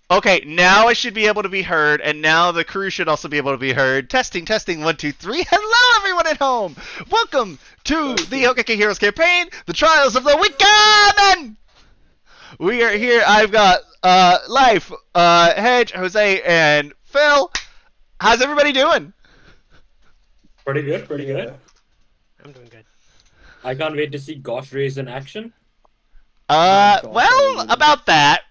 Okay, now I should be able to be heard, and now the crew should also be able to be heard. Testing, testing, 1, 2, 3. Hello, everyone at home. Welcome to the Testing. Hokage Heroes campaign, the Trials of the Wickermen. We are here. I've got Life, Hedge, Jose, and Phil. How's everybody doing? Pretty good, pretty good. Yeah. I'm doing good. I can't wait to see Ghost Rays in action. My gosh, I Well, really. about that,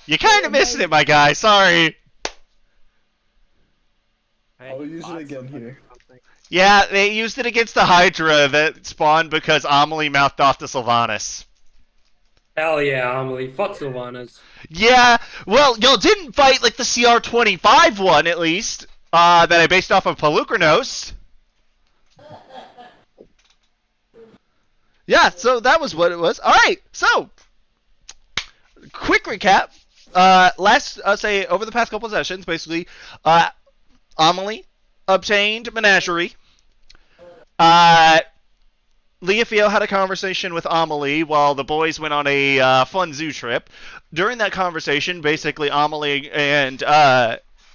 you kind of missing it, my guy. Sorry. I'll use it again here. Yeah, they used it against the Hydra that spawned because Amelie mouthed off to Sylvanas. Hell yeah, Amelie. Fuck Sylvanas. Yeah, well, y'all didn't fight like the CR-25 one, at least, that I based off of Pelucranos. Yeah, so that was what it was. Alright, so, quick recap. Say, over the past couple of sessions, basically, Amelie obtained Menagerie. Leofeo had a conversation with Amelie while the boys went on a fun zoo trip. During that conversation, basically, Amelie and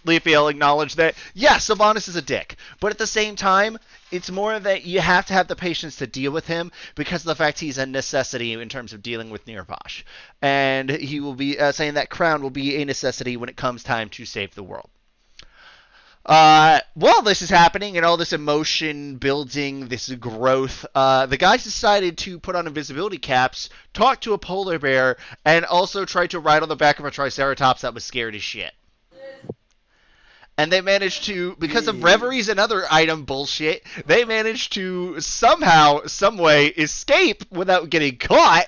Leofeo acknowledged that, yeah, Sylvanas is a dick. But at the same time, it's more that you have to have the patience to deal with him because of the fact he's a necessity in terms of dealing with Nirvash. And he will be saying that Crown will be a necessity when it comes time to save the world. While this is happening and all this emotion building, this growth, the guys decided to put on invisibility caps, talk to a polar bear, and also try to ride on the back of a triceratops that was scared as shit. And they managed to, because of reveries and other item bullshit, they managed to somehow, someway, escape without getting caught.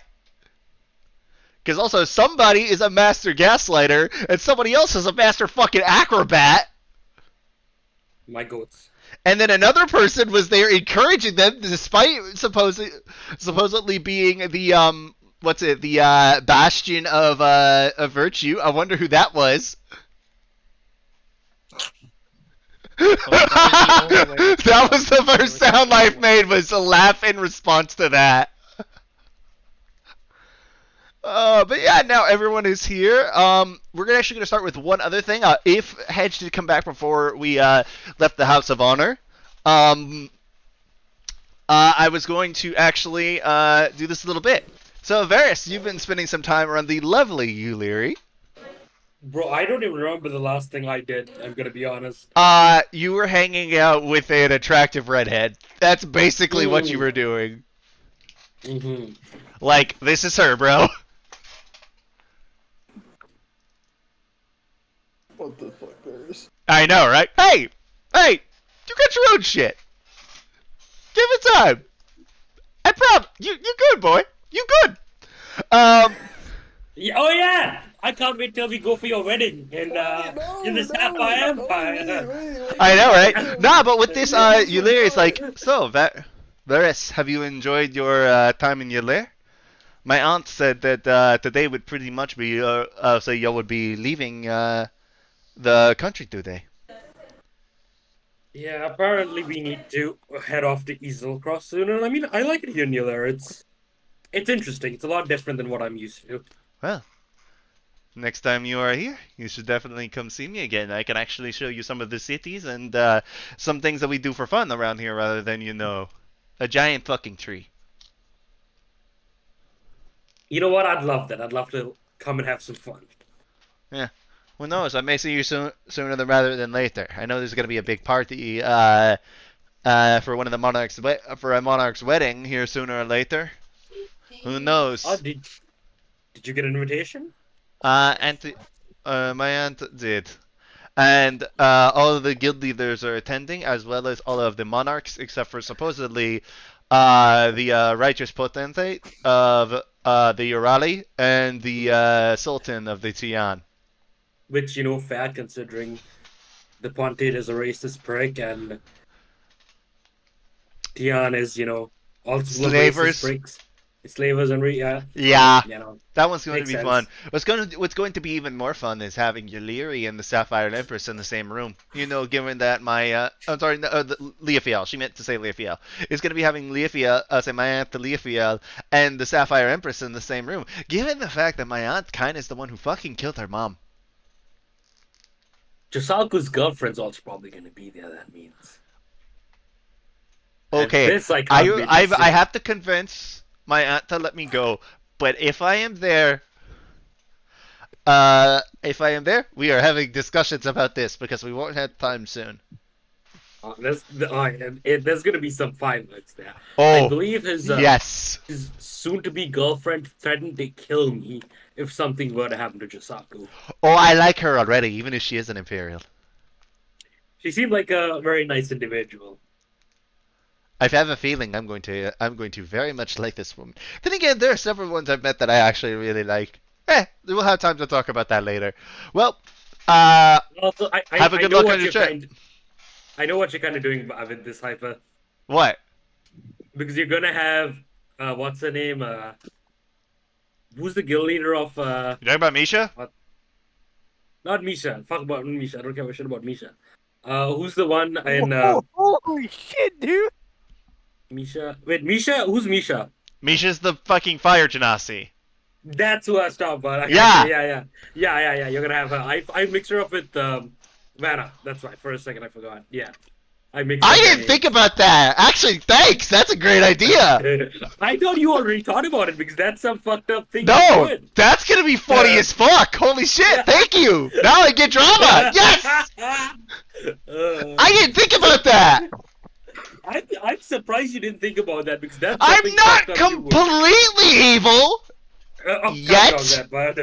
Because also, somebody is a master gaslighter, and somebody else is a master fucking acrobat. My goats. And then another person was there encouraging them, despite supposedly being the bastion of virtue. I wonder who that was. That was the first sound Life made, was a laugh in response to that. But yeah, now everyone is here. We're actually going to start with one other thing. If Hedge did come back before we left the House of Honor, I was going to actually do this a little bit. So, Varys, you've been spending some time around the lovely Uliri. Bro, I don't even remember the last thing I did, I'm gonna be honest. You were hanging out with an attractive redhead. That's basically what you were doing. Mm-hmm. Like, this is her, bro. What the fuck, Bears? I know, right? Hey! You got your own shit. Give it time. You're good, boy. You good. Yeah, oh yeah! I can't wait till we go for your wedding in the Sapphire Empire. I know, right? Nah, but with this, Ylir is like, so, Varys, have you enjoyed your time in Ylir? My aunt said that today would pretty much be, so you would be leaving the country today. Yeah, apparently we need to head off to Easelcross soon, and I mean, I like it here near there. It's interesting. It's a lot different than what I'm used to. Well, next time you are here, you should definitely come see me again. I can actually show you some of the cities and some things that we do for fun around here rather than, a giant fucking tree. You know what? I'd love that. I'd love to come and have some fun. Yeah. Who knows? I may see you sooner than rather than later. I know there's going to be a big party for one of the monarchs for a monarch's wedding here sooner or later. Who knows? Oh, did you get an invitation? My aunt did. And all of the guild leaders are attending, as well as all of the monarchs, except for supposedly the righteous potentate of the Urali and the sultan of the Tian. Which, fair considering the Pontate is a racist prick and Tian is, also full of racist Slavers. pricks. Slavers and yeah. Yeah, You know, that one's going to makes be fun. sense. What's going to be even more fun is having Yuliri and the Sapphire Empress in the same room. Given that I'm sorry, no, Leofiel. She meant to say Leofiel. It's going to be having my aunt the Leofiel and the Sapphire Empress in the same room. Given the fact that my aunt kind of is the one who fucking killed her mom. Josaku's girlfriend's also probably going to be there. That means, and Okay, this I can't be I missing. have to convince my aunt to let me go, but if I am there, we are having discussions about this because we won't have time soon. There's going to be some fireworks there. I Oh, believe yes. his soon-to-be girlfriend threatened to kill me if something were to happen to Josaku. Oh, I like her already, even if she is an Imperial. She seemed like a very nice individual. I have a feeling I'm going to very much like this woman. Then again, there are several ones I've met that I actually really like. We'll have time to talk about that later. Well, Also, have a I good know luck on what your you're trip. I know what you're kind of doing with this hyper What? because you're gonna have what's her name? Who's the guild leader of You talking about Misha? what? Not Misha. Fuck about Misha. I don't care a shit about Misha. Who's the one in Holy shit, dude! Misha? Wait, Misha? Who's Misha? Misha's the fucking fire genasi. That's who I stopped. But Yeah, actually, yeah. You're gonna have her. I mixed her up with Vanna. That's right. For a second, I forgot. Yeah, I mixed I up their didn't think names. about that. Actually, thanks. That's a great idea. I thought you already thought about it because that's some fucked up thing you No, would. that's gonna be funny Uh, as fuck. Holy shit! Thank you. Now I get drama. Yes. I didn't think about that. I'm surprised you didn't think about that because that's I'm something fucked not up you would. completely evil Oh, calm down, yet. that but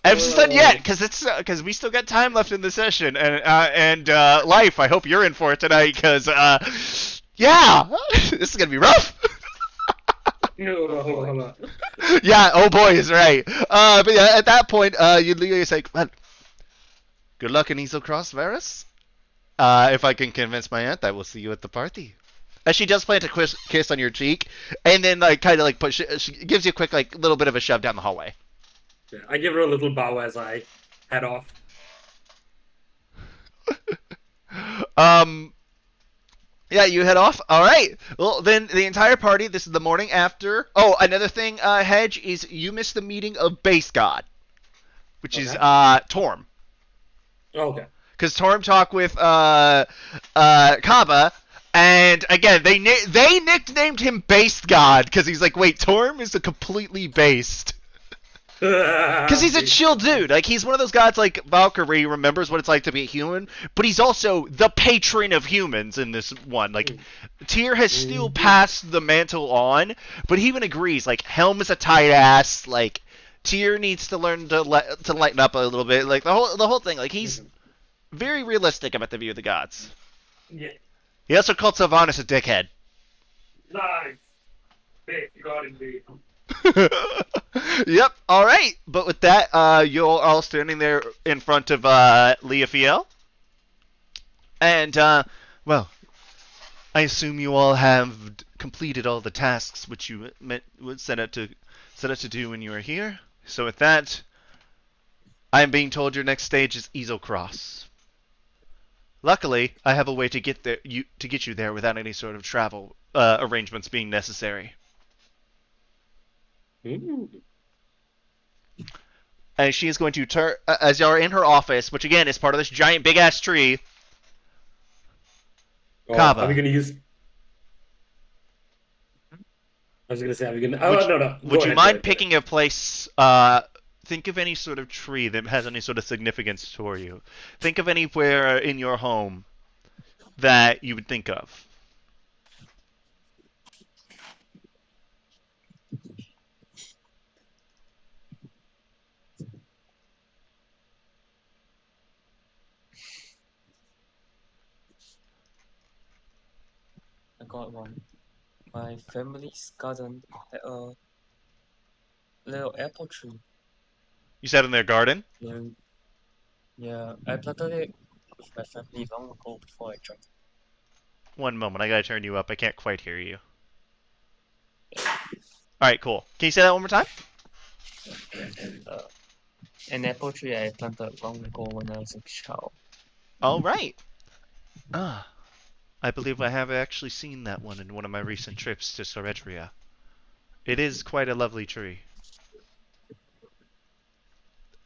Emphasis on yet, because we still got time left in the session and life. I hope you're in for it tonight, because yeah, this is gonna be rough. no, hold on. Yeah, oh boy is right. But yeah, at that point, you say, well, good luck in Easel Cross, Varus. If I can convince my aunt, I will see you at the party. As she does plant a kiss on your cheek, and then like kind of like push, she gives you a quick like little bit of a shove down the hallway. Yeah, I give her a little bow as I head off. um, yeah, you head off. All right. Well, then the entire party. This is the morning after. Oh, another thing, Hedge, is you missed the meeting of Base God, which is Okay. Torm. Okay. Because Torm talked with Kaba, and again they nicknamed him Based God because he's like, wait, Torm is a completely based. Because he's a chill dude. Like, he's one of those gods like Valkyrie, remembers what it's like to be a human, but he's also the patron of humans in this one. Like, Tyr has still passed the mantle on, but he even agrees, like, Helm is a tight ass, like, Tyr needs to learn to lighten up a little bit. Like, the whole thing. Like, he's very realistic about the view of the gods. Yeah. He also called Sylvanas a dickhead. Nice. Big God indeed. Yep. All right. But with that, you're all standing there in front of Leofiel, and well, I assume you all have completed all the tasks which you would set out to do when you were here. So with that, I am being told your next stage is Easel Cross. Luckily, I have a way to get you there without any sort of travel arrangements being necessary. And she is going to turn as you are in her office, which again is part of this giant big ass tree. Oh, Kava, are we gonna use? I was gonna say, are we gonna? would Oh, no. would Go you ahead. Go mind ahead. Go ahead. picking a place? Think of any sort of tree that has any sort of significance for you. Think of anywhere in your home that you would think of. I got one. My family's garden had a little apple tree. You said in their garden. And yeah, I planted it with my family long ago before I joined. One moment, I gotta turn you up. I can't quite hear you. All right, cool. Can you say that one more time? An apple tree I planted long ago when I was a child. All right. Ah, I believe I have actually seen that one in one of my recent trips to Soredria. It is quite a lovely tree.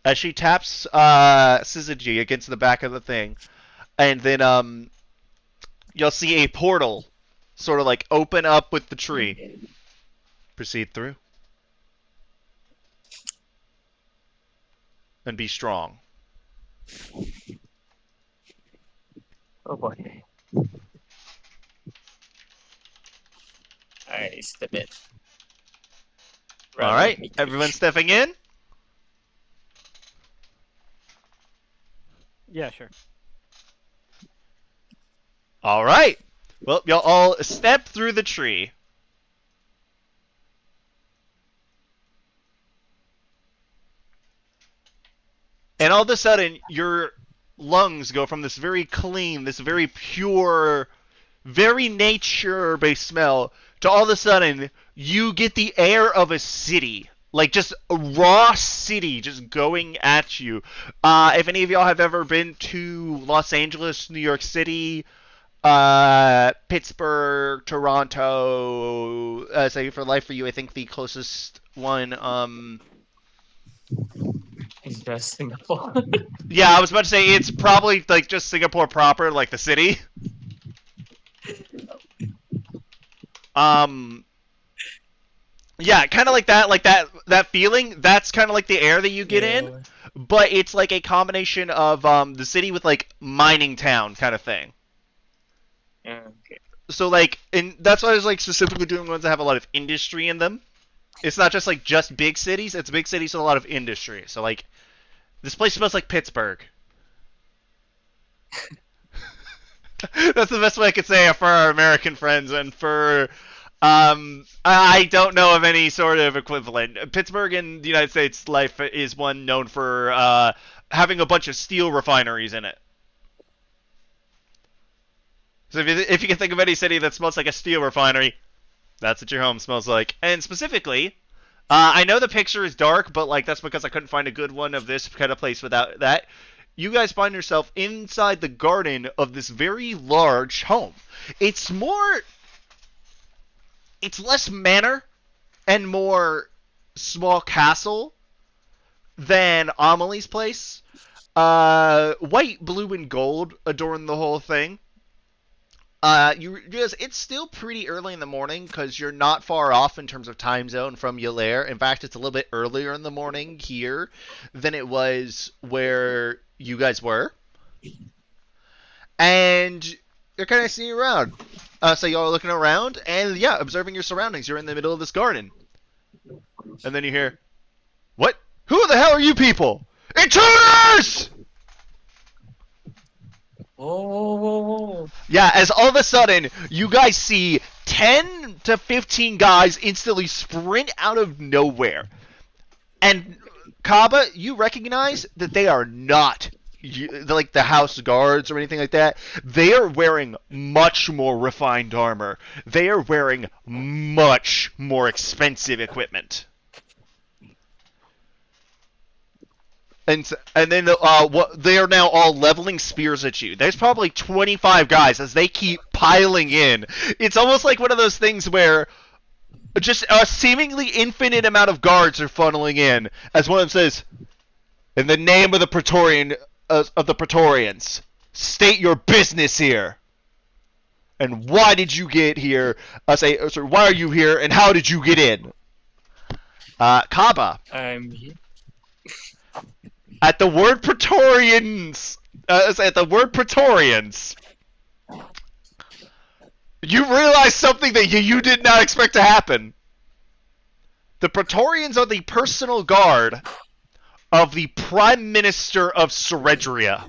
As she taps Syzygy against the back of the thing, and then you'll see a portal sort of like open up with the tree. Proceed through. And be strong. Oh boy. I step in. All right, everyone stepping in. Yeah, sure. All right. Well, you'll all step through the tree. And all of a sudden, your lungs go from this very clean, this very pure, very nature-based smell to all of a sudden, you get the air of a city. Like just a raw city just going at you. If any of y'all have ever been to Los Angeles, New York City, Pittsburgh, Toronto, say for life for you, I think the closest one, It's just Singapore. yeah, I was about to say it's probably like just Singapore proper, like the city. Yeah, kind of like that feeling. That's kind of like the air that you get in, but it's like a combination of the city with like mining town kind of thing. Okay. So like, and that's why I was like specifically doing ones that have a lot of industry in them. It's not just like just big cities. It's big cities with a lot of industry. So like, this place smells like Pittsburgh. That's the best way I could say it for our American friends, and for I don't know of any sort of equivalent. Pittsburgh in the United States life is one known for having a bunch of steel refineries in it. So if you can think of any city that smells like a steel refinery, that's what your home smells like. And specifically, I know the picture is dark, but like that's because I couldn't find a good one of this kind of place without that. You guys find yourself inside the garden of this very large home. It's less manor and more small castle than Amelie's place. White, blue, and gold adorn the whole thing. You realize it's still pretty early in the morning because you're not far off in terms of time zone from Ylair. In fact, it's a little bit earlier in the morning here than it was where you guys were. And you're kind of seeing around. So y'all are looking around and, yeah, observing your surroundings. You're in the middle of this garden. And then you hear, what? Who the hell are you people? Intruders! Whoa. Yeah, as all of a sudden, you guys see 10 to 15 guys instantly sprint out of nowhere. And, Kaba, you recognize that they are not like the house guards or anything like that. They are wearing much more refined armor. They are wearing much more expensive equipment. And then they are now all leveling spears at you. There's probably 25 guys as they keep piling in. It's almost like one of those things where just a seemingly infinite amount of guards are funneling in as one of them says, "In the name of the Praetorians, state your business here. And why did you get here? Why are you here? And how did you get in?" Kaba. I'm here. At the word Praetorians, you realize something that you did not expect to happen. The Praetorians are the personal guard of the Prime Minister of Soredria.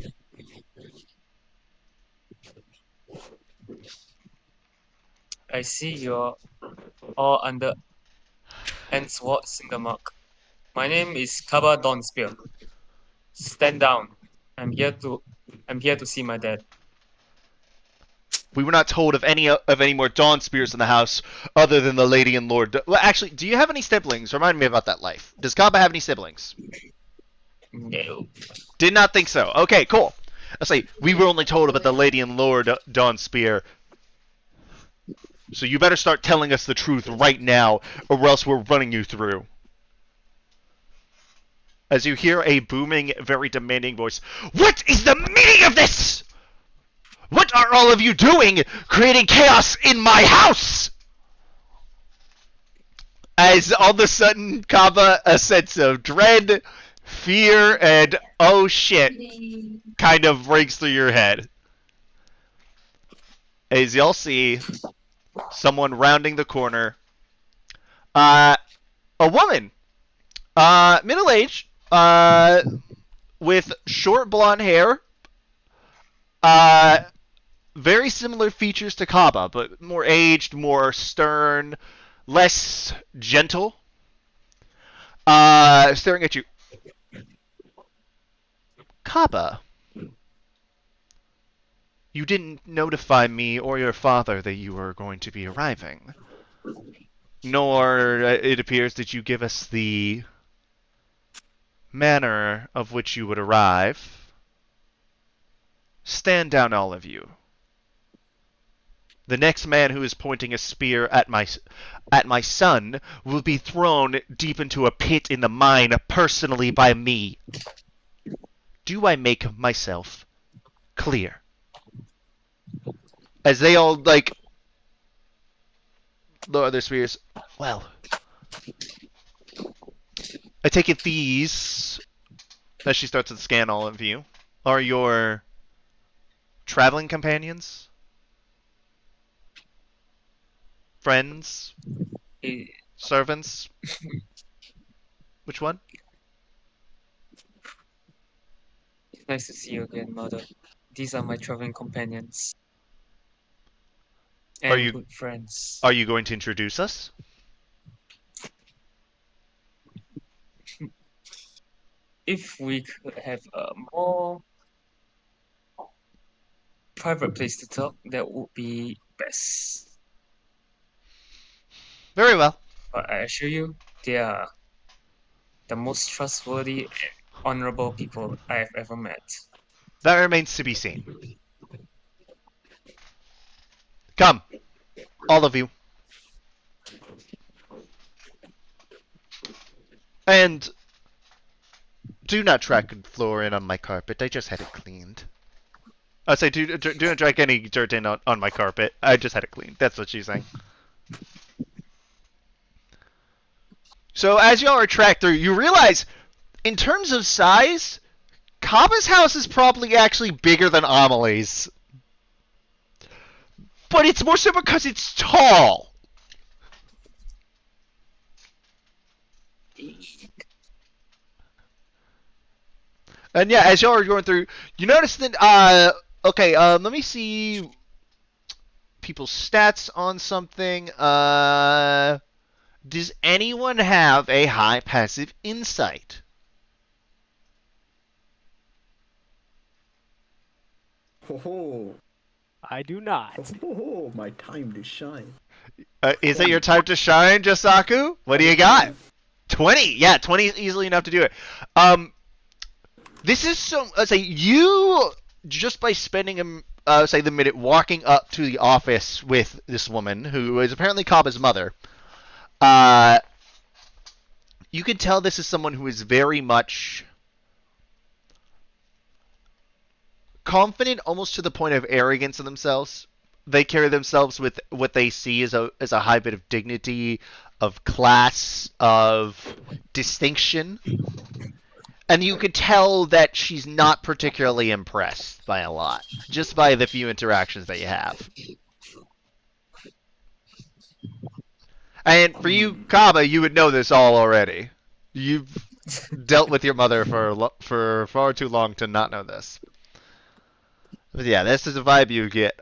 I see you're all under Ensword Singamark. My name is Kaba Dawnspear. Stand down. I'm here to see my dad. We were not told of any more Dawn Spears in the house other than the Lady and Lord. Well, actually, do you have any siblings? Remind me about that life. Does Kaba have any siblings? No. Did not think so. Okay, cool. I say we were only told about the Lady and Lord Dawn Spear. So you better start telling us the truth right now, or else we're running you through. As you hear a booming, very demanding voice. What is the meaning of this? What are all of you doing, creating chaos in my house? As all of a sudden, Kaba, a sense of dread, fear, and oh shit kind of breaks through your head. As y'all see someone rounding the corner. A woman. Middle-aged. With short blonde hair. Very similar features to Kaba, but more aged, more stern, less gentle. Staring at you. Kaba. You didn't notify me or your father that you were going to be arriving. Nor, it appears, did you give us the manner of which you would arrive. Stand down, all of you. The next man who is pointing a spear at my son will be thrown deep into a pit in the mine personally by me. Do I make myself clear? As they all, lower their spears. Well, I take it these, as she starts to scan all of you, are your traveling companions? Friends? Servants? Which one? Nice to see you again, Mother. These are my traveling companions. And good friends. Are you going to introduce us? If we could have a more private place to talk, that would be best. Very well. But I assure you, they are the most trustworthy and honorable people I have ever met. That remains to be seen. Come, all of you. And do not track floor in on my carpet. I just had it cleaned. I say, do not drag any dirt in on my carpet. I just had it cleaned. That's what she's saying. So as y'all are tracked through, you realize, in terms of size, Kaba's house is probably actually bigger than Amelie's. But it's more so because it's tall. And yeah, as y'all are going through, you notice that, okay, let me see people's stats on something. Does anyone have a high passive insight? Oh, I do not. oh, my time to shine. Is it your time to shine, Jasaku? What do you got? 20. Yeah, 20 is easily enough to do it. This is so. Let's say you just by spending say the minute walking up to the office with this woman who is apparently Kaba's mother. You can tell this is someone who is very much confident, almost to the point of arrogance in themselves. They carry themselves with what they see as a high bit of dignity, of class, of distinction. And you could tell that she's not particularly impressed by a lot, just by the few interactions that you have. And for you, Kaba, you would know this all already. You've dealt with your mother for far too long to not know this. But yeah, this is the vibe you get.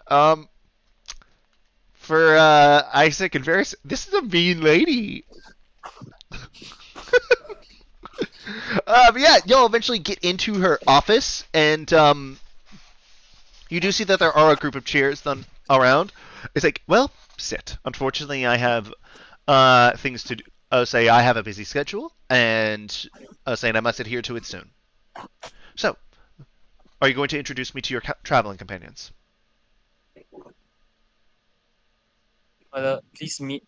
For Isaac and Varys, this is a mean lady. But yeah, you'll eventually get into her office, and you do see that there are a group of chairs around. It's like, well, sit. Unfortunately, I have things to do. Say I have a busy schedule, and saying I must adhere to it soon. So, are you going to introduce me to your traveling companions? Please meet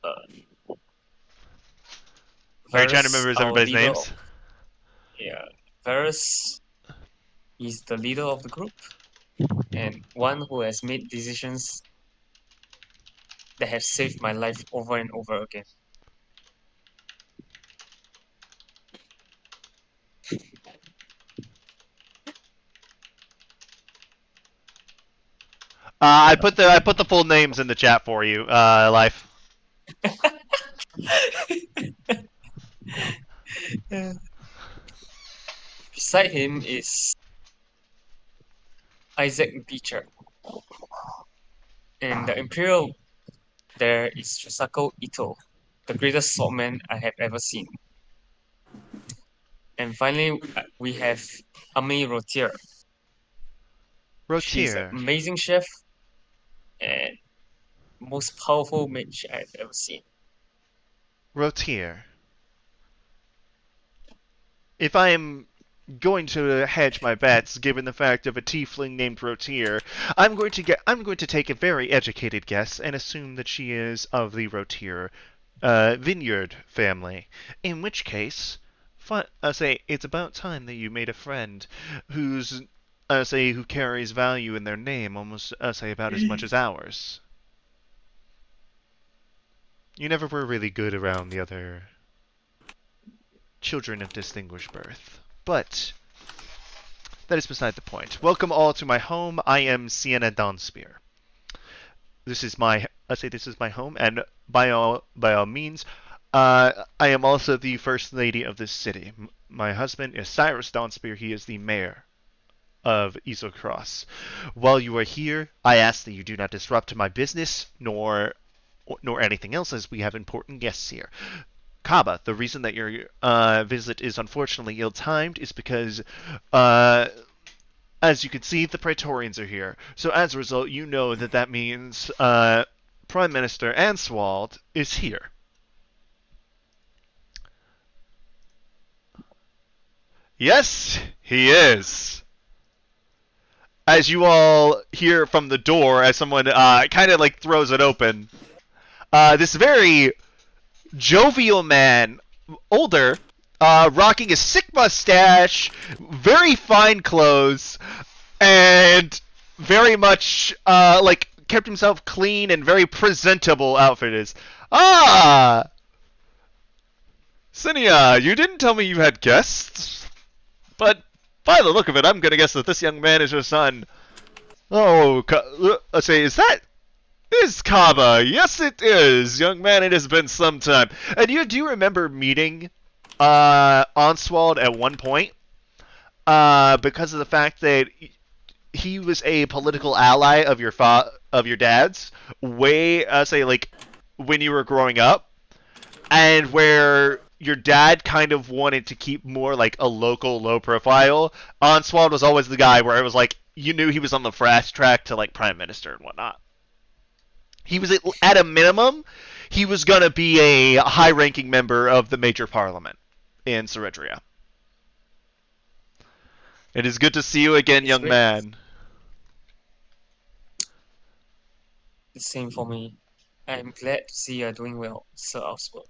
uh, Are you trying to Varus, remember our everybody's leader. names? Yeah, Varus is the leader of the group and one who has made decisions that have saved my life over and over again. I put the full names in the chat for you, Life. Beside him is Isaac Beecher, and the Imperial there is Chusako Ito, the greatest swordman I have ever seen. And finally, we have Ami Rotier. She's an Rotier. amazing chef and most powerful mage I've ever seen. Rotier. If I am going to hedge my bets, given the fact of a tiefling named Rotier, I'm going to take a very educated guess and assume that she is of the Rotier vineyard family. In which case, I say it's about time that you made a friend who's who carries value in their name almost say about as much as ours. You never were really good around the other children of distinguished birth. But that is beside the point. Welcome all to my home. I am Sienna Donspear. This is my home, and by all means, I am also the first lady of this city. My husband is Cyrus Donspear. He is the mayor of Easel Cross. While you are here, I ask that you do not disrupt my business nor anything else, as we have important guests here. Kaba, the reason that your visit is unfortunately ill-timed is because, as you can see, the Praetorians are here. So as a result, you know that means Prime Minister Answald is here. Yes, he is. As you all hear from the door, as someone kind of like throws it open, this very jovial man, older, rocking a sick mustache, very fine clothes, and very much like kept himself clean and very presentable outfit is. Ah, Cinia, you didn't tell me you had guests, but by the look of it, I'm gonna guess that this young man is your son. Oh, let's say, is Kaba? Yes, it is, young man. It has been some time. And do you remember meeting Onswald at one point? Because of the fact that he was a political ally of your dad's, way say like when you were growing up, and where your dad kind of wanted to keep more like a local, low profile. Onswald was always the guy where it was like you knew he was on the fast track to like prime minister and whatnot. He was at a minimum, he was gonna be a high-ranking member of the major parliament in Ceredria. It is good to see you again, young man. The same for me. I am glad to see you are doing well, Sir Oswald.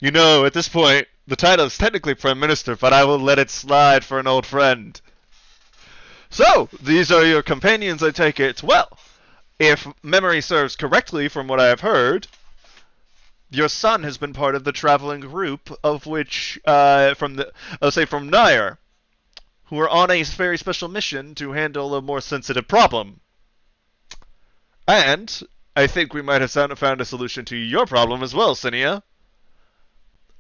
You know, at this point, the title is technically Prime Minister, but I will let it slide for an old friend. So, these are your companions, I take it. Well, if memory serves correctly from what I have heard, your son has been part of the traveling group of which, from Nair, who are on a very special mission to handle a more sensitive problem. And I think we might have found a solution to your problem as well, Cinia.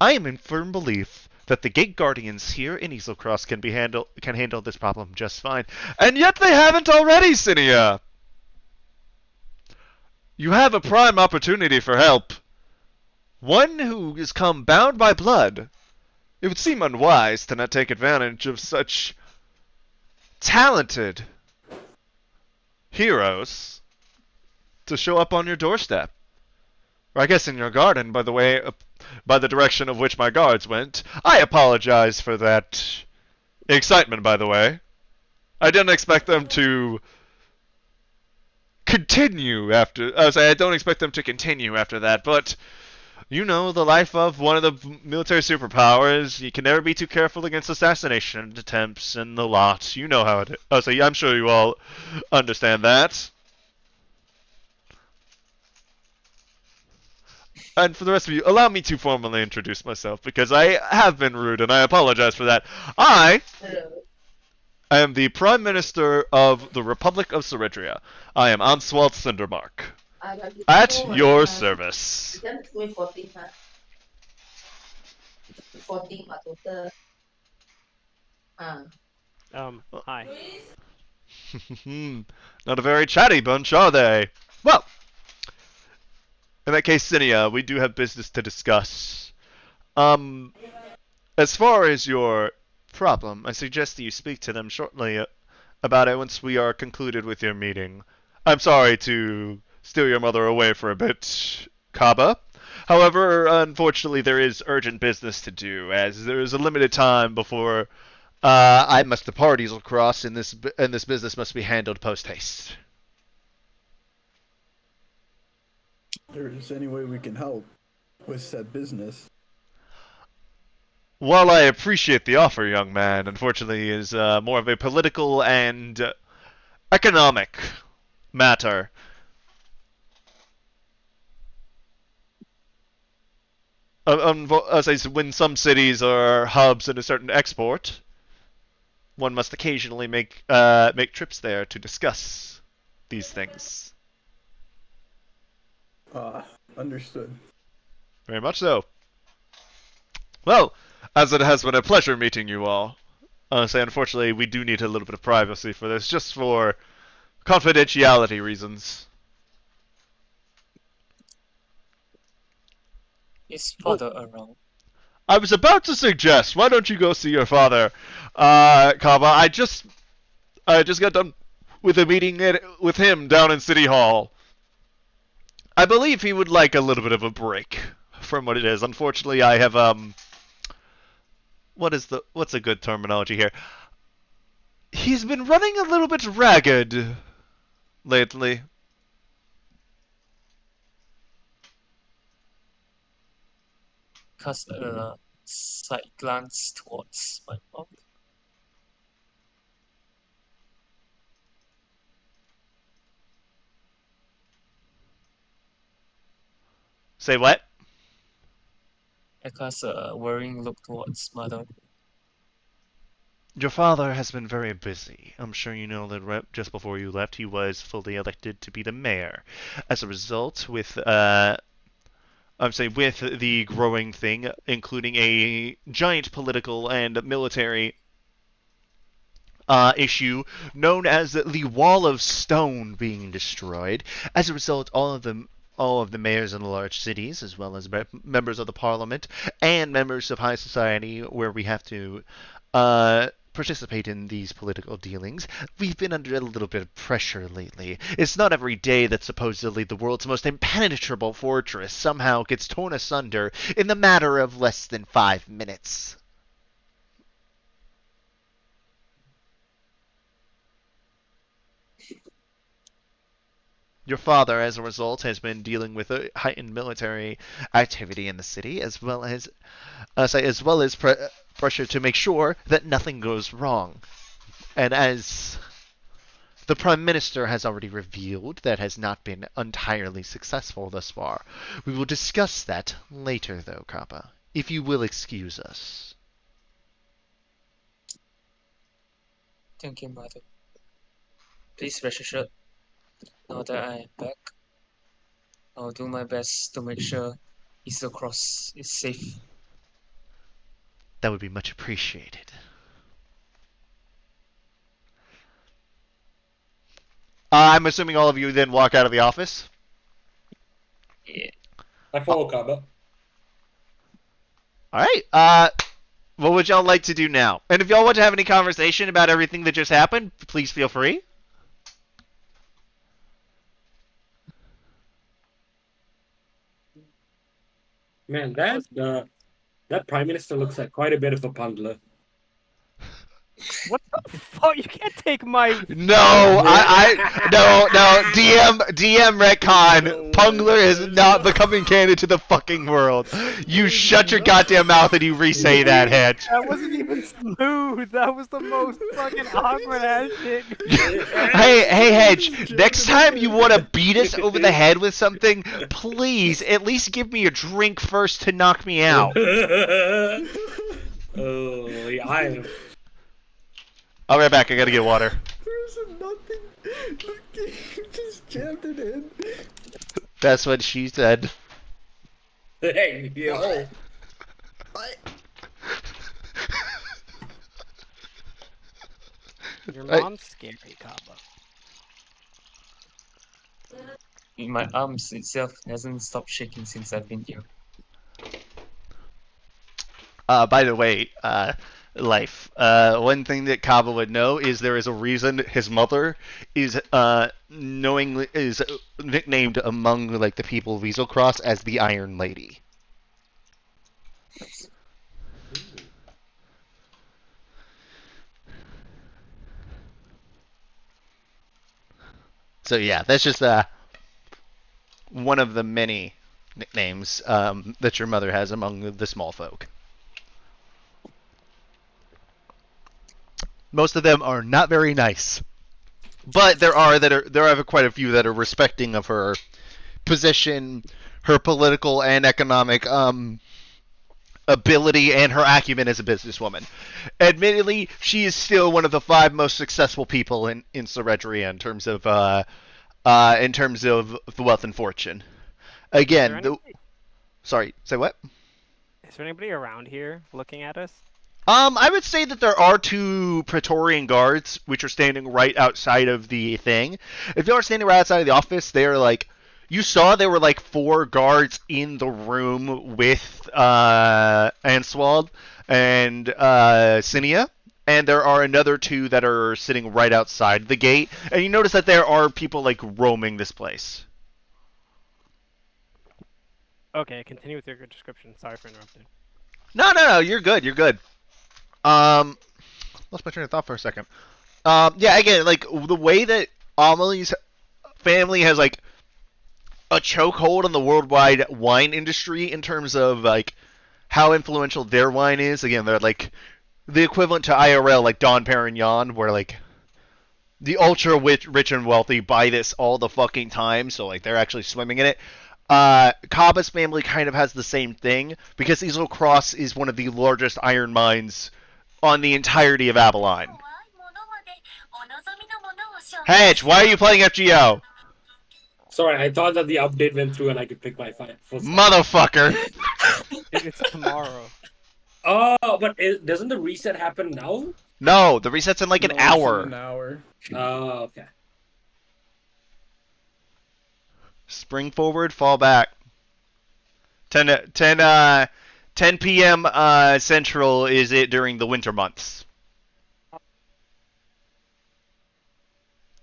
I am in firm belief that the Gate Guardians here in Easelcross can handle this problem just fine. And yet they haven't already, Cinia! You have a prime opportunity for help. One who has come bound by blood. It would seem unwise to not take advantage of such talented heroes to show up on your doorstep. Or I guess in your garden, by the direction of which my guards went. I apologize for that excitement, by the way. I didn't expect them to continue after. I don't expect them to continue after that, but you know the life of one of the military superpowers. You can never be too careful against assassination attempts and the lot. You know how it is. I'm sure you all understand that. And for the rest of you, allow me to formally introduce myself, because I have been rude, and I apologize for that. I am the Prime Minister of the Republic of Ceridria. I am Answald Cindermark. At your service. Hi. Not a very chatty bunch, are they? Well, in that case, Cinia, we do have business to discuss. As far as your problem, I suggest that you speak to them shortly about it once we are concluded with your meeting. I'm sorry to steal your mother away for a bit, Kaba. However, unfortunately, there is urgent business to do, as there is a limited time before I must depart Easel Cross, and this business must be handled post haste. There's any way we can help with said business. While I appreciate the offer, young man, unfortunately is more of a political and economic matter. When some cities are hubs in a certain export, one must occasionally make trips there to discuss these things. Understood. Very much so. Well, as it has been a pleasure meeting you all. Unfortunately, we do need a little bit of privacy for this, just for confidentiality reasons. Is father around? I was about to suggest, why don't you go see your father, Kaba? I just got done with a meeting with him down in City Hall. I believe he would like a little bit of a break from what it is. Unfortunately, I have what's a good terminology here? He's been running a little bit ragged lately. Cast a side glance towards my mom. Say what? I cast a worrying look towards mother. Your father has been very busy. I'm sure you know that just before you left, he was fully elected to be the mayor. As a result, with the growing thing, including a giant political and military issue known as the Wall of Stone being destroyed. As a result, all of the mayors in the large cities, as well as members of the parliament and members of high society, where we have to participate in these political dealings, we've been under a little bit of pressure lately. It's not every day that supposedly the world's most impenetrable fortress somehow gets torn asunder in the matter of less than 5 minutes. Your father, as a result, has been dealing with a heightened military activity in the city, as well as pressure to make sure that nothing goes wrong. And as the Prime Minister has already revealed, that has not been entirely successful thus far. We will discuss that later, though, Kappa, if you will excuse us. Thank you, mother. Please rest assured, now that I am back, I'll do my best to make sure Easter Cross is safe. That would be much appreciated. I'm assuming all of you then walk out of the office? Yeah. I follow Kaba. Alright, What would y'all like to do now? And if y'all want to have any conversation about everything that just happened, please feel free. Man, that prime minister looks like quite a bit of a bungler. What the fuck? You can't take my. No, no. DM retcon. No way. Pungler is There's not no- becoming canon to the fucking world. You shut your goddamn mouth and you re-say that, Hedge. That wasn't even smooth. That was the most fucking awkward ass shit. Hey, Hedge. Next time you want to beat us over the head with something, please at least give me a drink first to knock me out. Oh, yeah, I am. I'll be right back. I gotta get water. There's nothing. Look, you just jammed it in. That's what she said. Hey, yo. I. Your Hey. mom's scary, Kaba. My arms itself hasn't stopped shaking since I've been here. By the way, Life. One thing that Kaba would know is there is a reason his mother is knowingly is nicknamed among like the people of Weasel Cross as the Iron Lady. So yeah, that's just one of the many nicknames that your mother has among the small folk. Most of them are not very nice, but there are quite a few that are respecting of her position, her political and economic ability, and her acumen as a businesswoman. Admittedly, she is still one of the 5 most successful people in Ceredria in terms of the wealth and fortune. Again, sorry, say what? Is there anybody around here looking at us? I would say that there are 2 Praetorian guards which are standing right outside of the thing. If you are standing right outside of the office, they're like, you saw there were like 4 guards in the room with Answald and Cinia, and there are another 2 that are sitting right outside the gate. And you notice that there are people like roaming this place. Okay, continue with your description. Sorry for interrupting. No, you're good. You're good. Lost my train of thought for a second. Yeah, again, like the way that Amelie's family has like a chokehold on the worldwide wine industry in terms of like how influential their wine is. Again, they're like the equivalent to IRL, like Don Perignon, where like the ultra rich and wealthy buy this all the fucking time, so like they're actually swimming in it. Kaba's family kind of has the same thing because Easel Cross is one of the largest iron mines on the entirety of Avalon. Hedge, why are you playing FGO? Sorry, I thought that the update went through and I could pick my full side. Motherfucker. It's tomorrow. Oh, but doesn't the reset happen now? No, the reset's in like an No, it's in hour. An hour. Oh, okay. Spring forward, fall back. 10 p.m. Central is it during the winter months.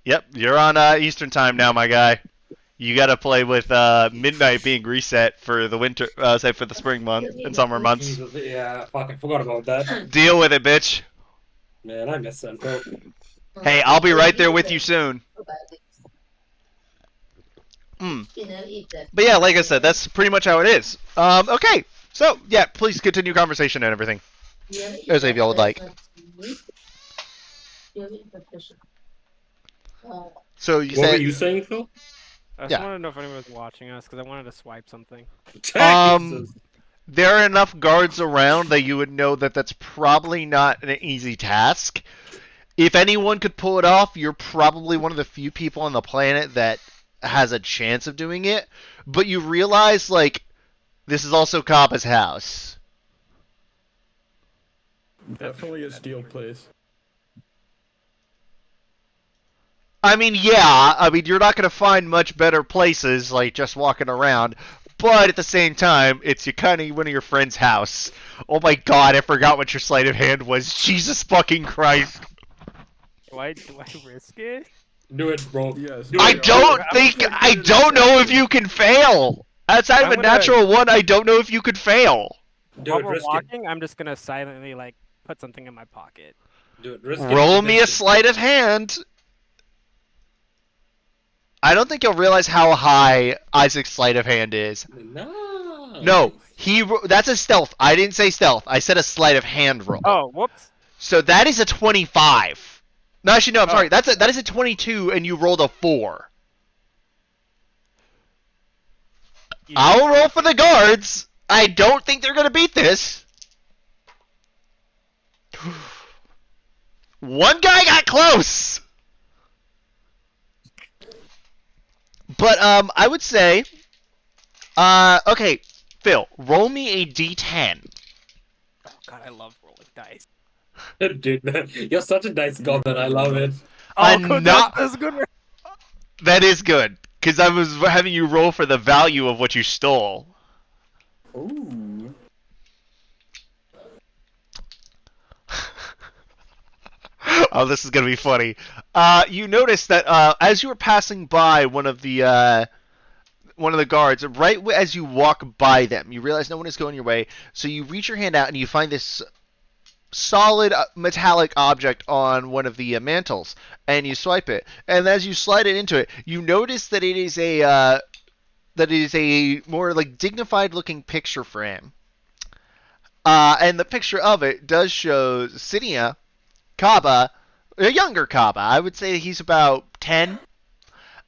Yep, you're on Eastern time now, my guy. You gotta play with midnight being reset for the winter, say for the spring month and summer months. Jesus, yeah, fuck, I forgot about that. Deal with it, bitch. Man, I miss Central. Hey, I'll be right there with you soon. But yeah, like I said, that's pretty much how it is. Okay, so yeah, please continue conversation and everything, as if y'all would like. So you What were said you saying, Phil? I just Yeah. wanted to know if anyone was watching us because I wanted to swipe something. Jesus. there are enough guards around that you would know that that's probably not an easy task. If anyone could pull it off, you're probably one of the few people on the planet that has a chance of doing it. But you realize, like, this is also Kappa's house. Definitely a steel place. I mean, yeah, I mean, you're not going to find much better places, like, just walking around. But at the same time, it's kind of one of your friend's house. Oh my god, I forgot what your sleight of hand was. Jesus fucking Christ. Do I risk it? Do it, bro. Yes. Do I it. don't I'm think, gonna I put it in don't know if section. you can fail. Outside of I'm a gonna- natural one, I don't know if you could fail. Do While it. we're Risk it. walking, I'm just gonna silently like put something in my pocket. Do it. Risk it. Roll me a Risk it. sleight of hand. I don't think you'll realize how high Isaac's sleight of hand is. No. No, that's a stealth. I didn't say stealth. I said a sleight of hand roll. Oh, whoops. So that is a 25. No, actually, no. I'm Oh. sorry. That is a 22, and you rolled a 4. I'll roll for the guards. I don't think they're gonna beat this. One guy got close. But I would say, okay, Phil, roll me a d10. Oh god, I love rolling dice. Dude, man, you're such a nice goblin. I love it. Oh, Not- that's good. That is good, because I was having you roll for the value of what you stole. Ooh. Oh, this is gonna be funny. You notice that as you were passing by one of the guards, right as you walk by them, you realize no one is going your way. So you reach your hand out and you find this solid metallic object on one of the mantles, and you swipe it. And as you slide it into it, you notice that it is a more like dignified looking picture frame. And the picture of it does show Cynia, Kaba, a younger Kaba. I would say he's about 10,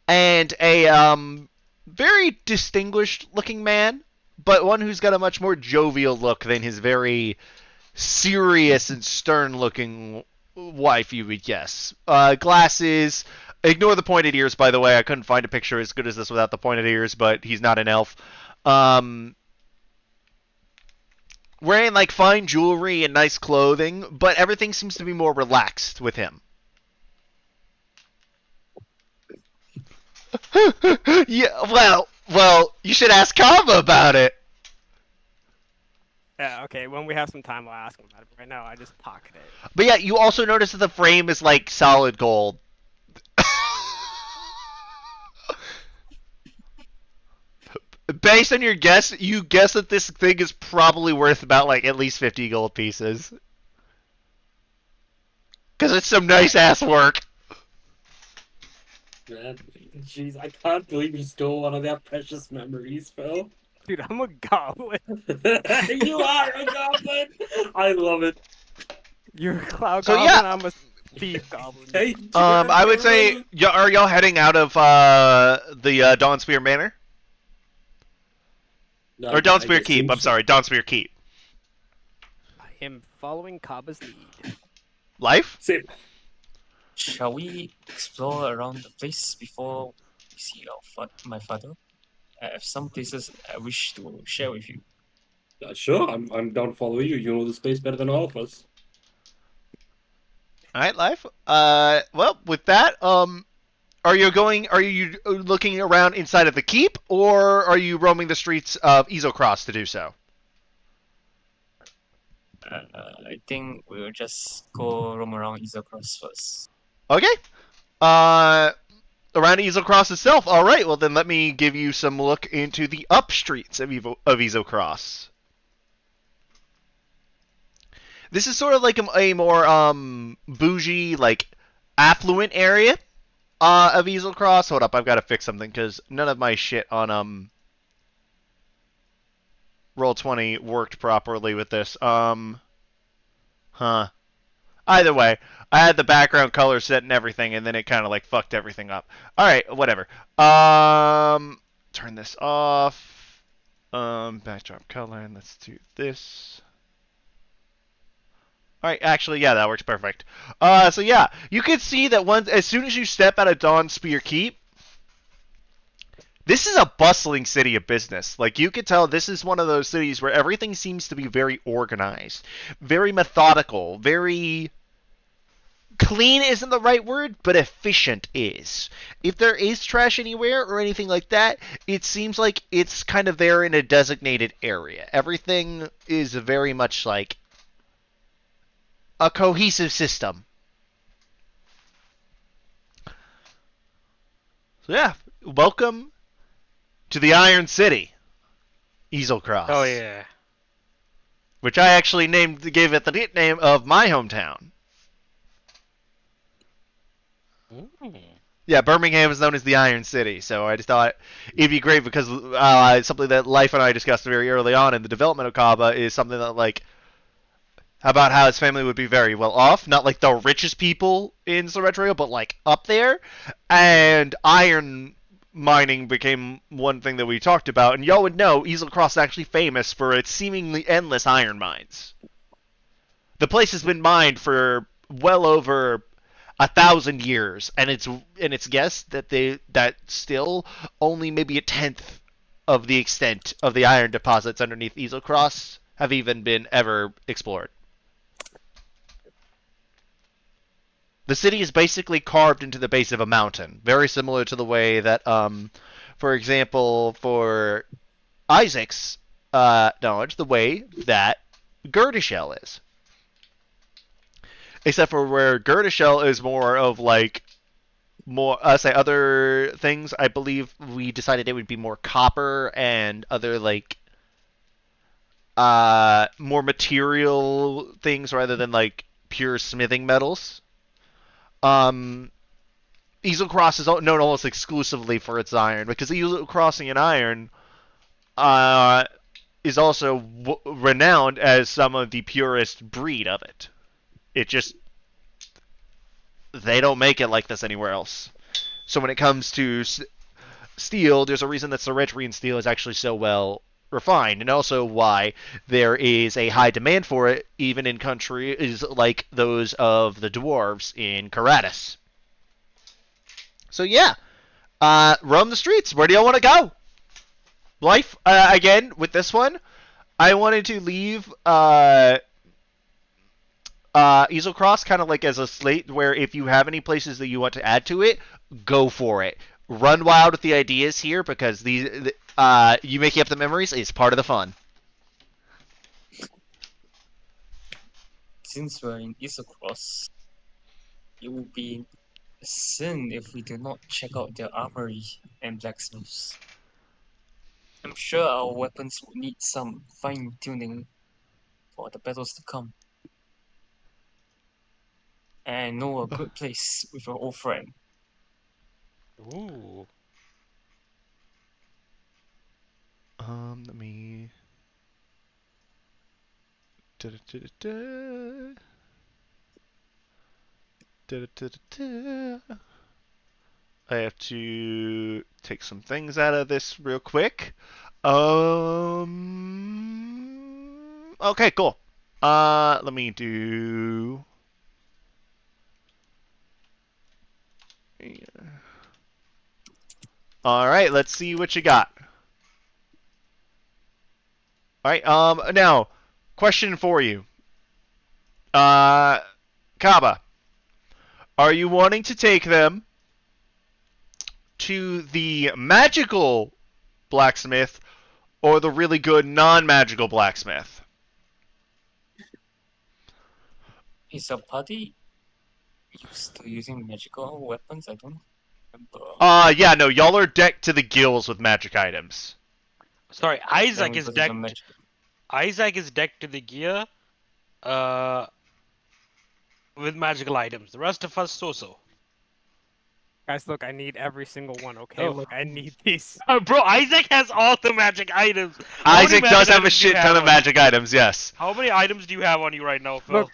and a very distinguished looking man, but one who's got a much more jovial look than his very serious and stern looking wife, you would guess. Glasses. Ignore the pointed ears, by the way. I couldn't find a picture as good as this without the pointed ears, but he's not an elf. Wearing like fine jewelry and nice clothing, but everything seems to be more relaxed with him. Yeah, well, you should ask Kava about it. Yeah, okay, when we have some time, I'll ask him about it. But right now, I just pocket it. But yeah, you also notice that the frame is like solid gold. Based on your guess, you guess that this thing is probably worth about like at least 50 gold pieces. Because it's some nice ass work. Man, jeez, I can't believe you stole one of their precious memories, Phil. Dude, I'm a goblin. You are a goblin. I love it. You're a cloud So, goblin, yeah. I'm a thief goblin. Hey, I would say, are y'all heading out of the Dawnspear Manor? Or Dawnspear Keep, I'm sorry, Dawnspear Keep. I am following Kaba's lead. Life? Same. Shall we explore around the place before we see my father? I have some places I wish to share with you. Sure, I'm down to follow you. You know the space better than all of us. Alright, Life. Well, with that, are you looking around inside of the keep, or are you roaming the streets of Isocross to do so? I think we'll just go roam around Isocross first. Okay. Around Isocross itself. All right. Well, then let me give you some look into the up streets of Isocross. This is sort of like a more bougie, like affluent area of Isocross. Hold up, I've got to fix something because none of my shit on Roll20 worked properly with this. Either way, I had the background color set and everything, and then it kind of like fucked everything up. All right, whatever. Turn this off. Backdrop color, and let's do this. All right, actually, yeah, that works perfect. So yeah, you can see that as soon as you step out of Dawnspear Keep, this is a bustling city of business. Like, you could tell this is one of those cities where everything seems to be very organized, very methodical, very clean isn't the right word, but efficient is. If there is trash anywhere or anything like that, it seems like it's kind of there in a designated area. Everything is very much like a cohesive system. So yeah, welcome to the Iron City, Easel Cross. Oh yeah. Which I actually gave it the nickname of my hometown. Ooh. Yeah, Birmingham is known as the Iron City, so I just thought it'd be great because something that Life and I discussed very early on in the development of Kaba is something that, like, about how his family would be very well off, not like the richest people in Soretrio, but like up there, and iron mining became one thing that we talked about, and y'all would know Easel Cross is actually famous for its seemingly endless iron mines. The place has been mined for well over 1,000 years, and it's guessed that still only maybe a tenth of the extent of the iron deposits underneath Easel Cross have even been ever explored. The city is basically carved into the base of a mountain, very similar to the way that, for example, for Isaac's knowledge, the way that Girdishell is. Except for where Girdishell is more of like say other things. I believe we decided it would be more copper and other like more material things rather than like pure smithing metals. Easel Cross is known almost exclusively for its iron, because Easel Crossing in iron is also renowned as some of the purest breed of it. It just, they don't make it like this anywhere else. So when it comes to steel, there's a reason that Ceretrian steel is actually so well refined, and also why there is a high demand for it, even in countries like those of the dwarves in Karatis. So yeah, roam the streets. Where do y'all want to go? Life, again, with this one, I wanted to leave Easel Cross kind of like as a slate where if you have any places that you want to add to it, go for it. Run wild with the ideas here, because you making up the memories is part of the fun. Since we're in Isocross, it would be a sin if we do not check out their armory and blacksmiths. I'm sure our weapons would need some fine-tuning for the battles to come. And I know a good place with your old friend. Ooh. Let me. Da-da-da-da-da. Da-da-da-da-da. I have to take some things out of this real quick. Okay, cool. Let me do. All right, let's see what you got. All right. Now, question for you. Kaba, are you wanting to take them to the magical blacksmith or the really good non-magical blacksmith? Is a party used to using magical weapons? I don't remember. Yeah, no, y'all are decked to the gills with magic items. Sorry, Isaac is Because it's a decked. magic. Isaac is decked to the gear, with magical items. The rest of us so-so. Guys, look, I need every single one, okay? Oh. Look, I need these. Bro, Isaac has all the magic items. Isaac does have a shit ton of magic items, yes. How many items do you have on you right now, Phil?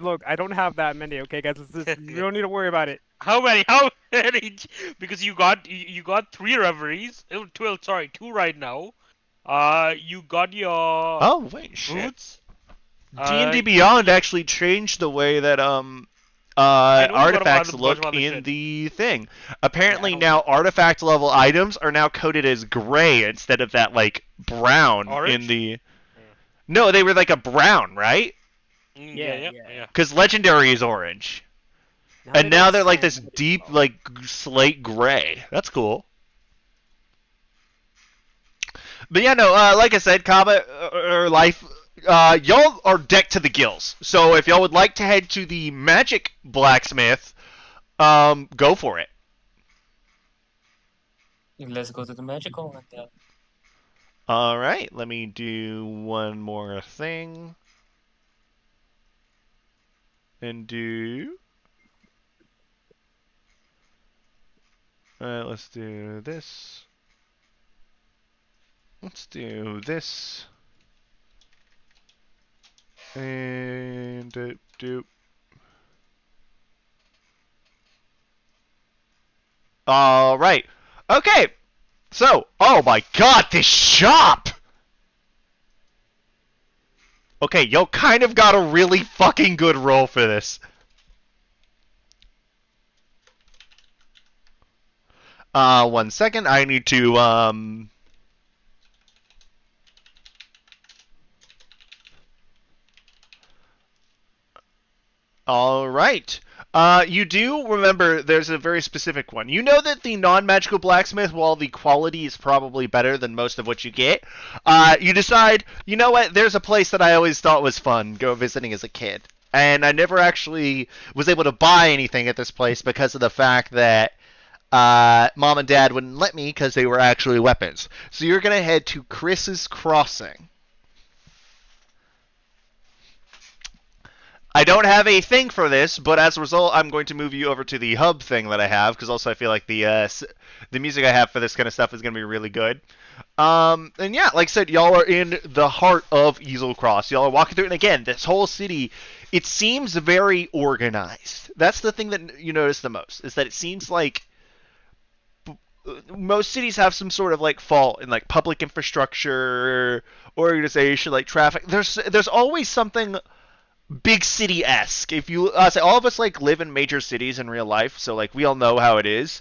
Look, I don't have that many, okay, guys? We don't need to worry about it. How many? How many? Because you got 3 reveries. Two right now. You got your Oh wait, shit. boots. D&D Beyond actually changed the way that artifacts look in the thing. Apparently now artifact level items are now coded as gray instead of that like brown Orange? in the. No, they were like a brown, right? Yeah. Yeah. Because legendary is orange. And they now don't they're like stand this very deep, well. like slate gray. That's cool. But yeah, no, like I said, Kaba or Life, y'all are decked to the gills. So if y'all would like to head to the Magic Blacksmith, go for it. Let's go to the magical one then. All right, let me do one more thing. And do. Alright, let's do this. Let's do this. And do. Alright. Okay. So, oh my god, this shop! Okay, yo kind of got a really fucking good roll for this. One second, I need to, All right. You do remember there's a very specific one. You know that the non-magical blacksmith, while the quality is probably better than most of what you get, you decide, you know what, there's a place that I always thought was fun go visiting as a kid. And I never actually was able to buy anything at this place because of the fact that mom and dad wouldn't let me because they were actually weapons. So you're going to head to Chris's Crossing. I don't have a thing for this, but as a result, I'm going to move you over to the hub thing that I have, because also I feel like the music I have for this kind of stuff is going to be really good. And yeah, like I said, y'all are in the heart of Easel Cross. Y'all are walking through, and again, this whole city, it seems very organized. That's the thing that you notice the most, is that it seems like most cities have some sort of like fault in like public infrastructure, organization, like traffic. There's always something big city-esque. If you say all of us like live in major cities in real life, so like we all know how it is.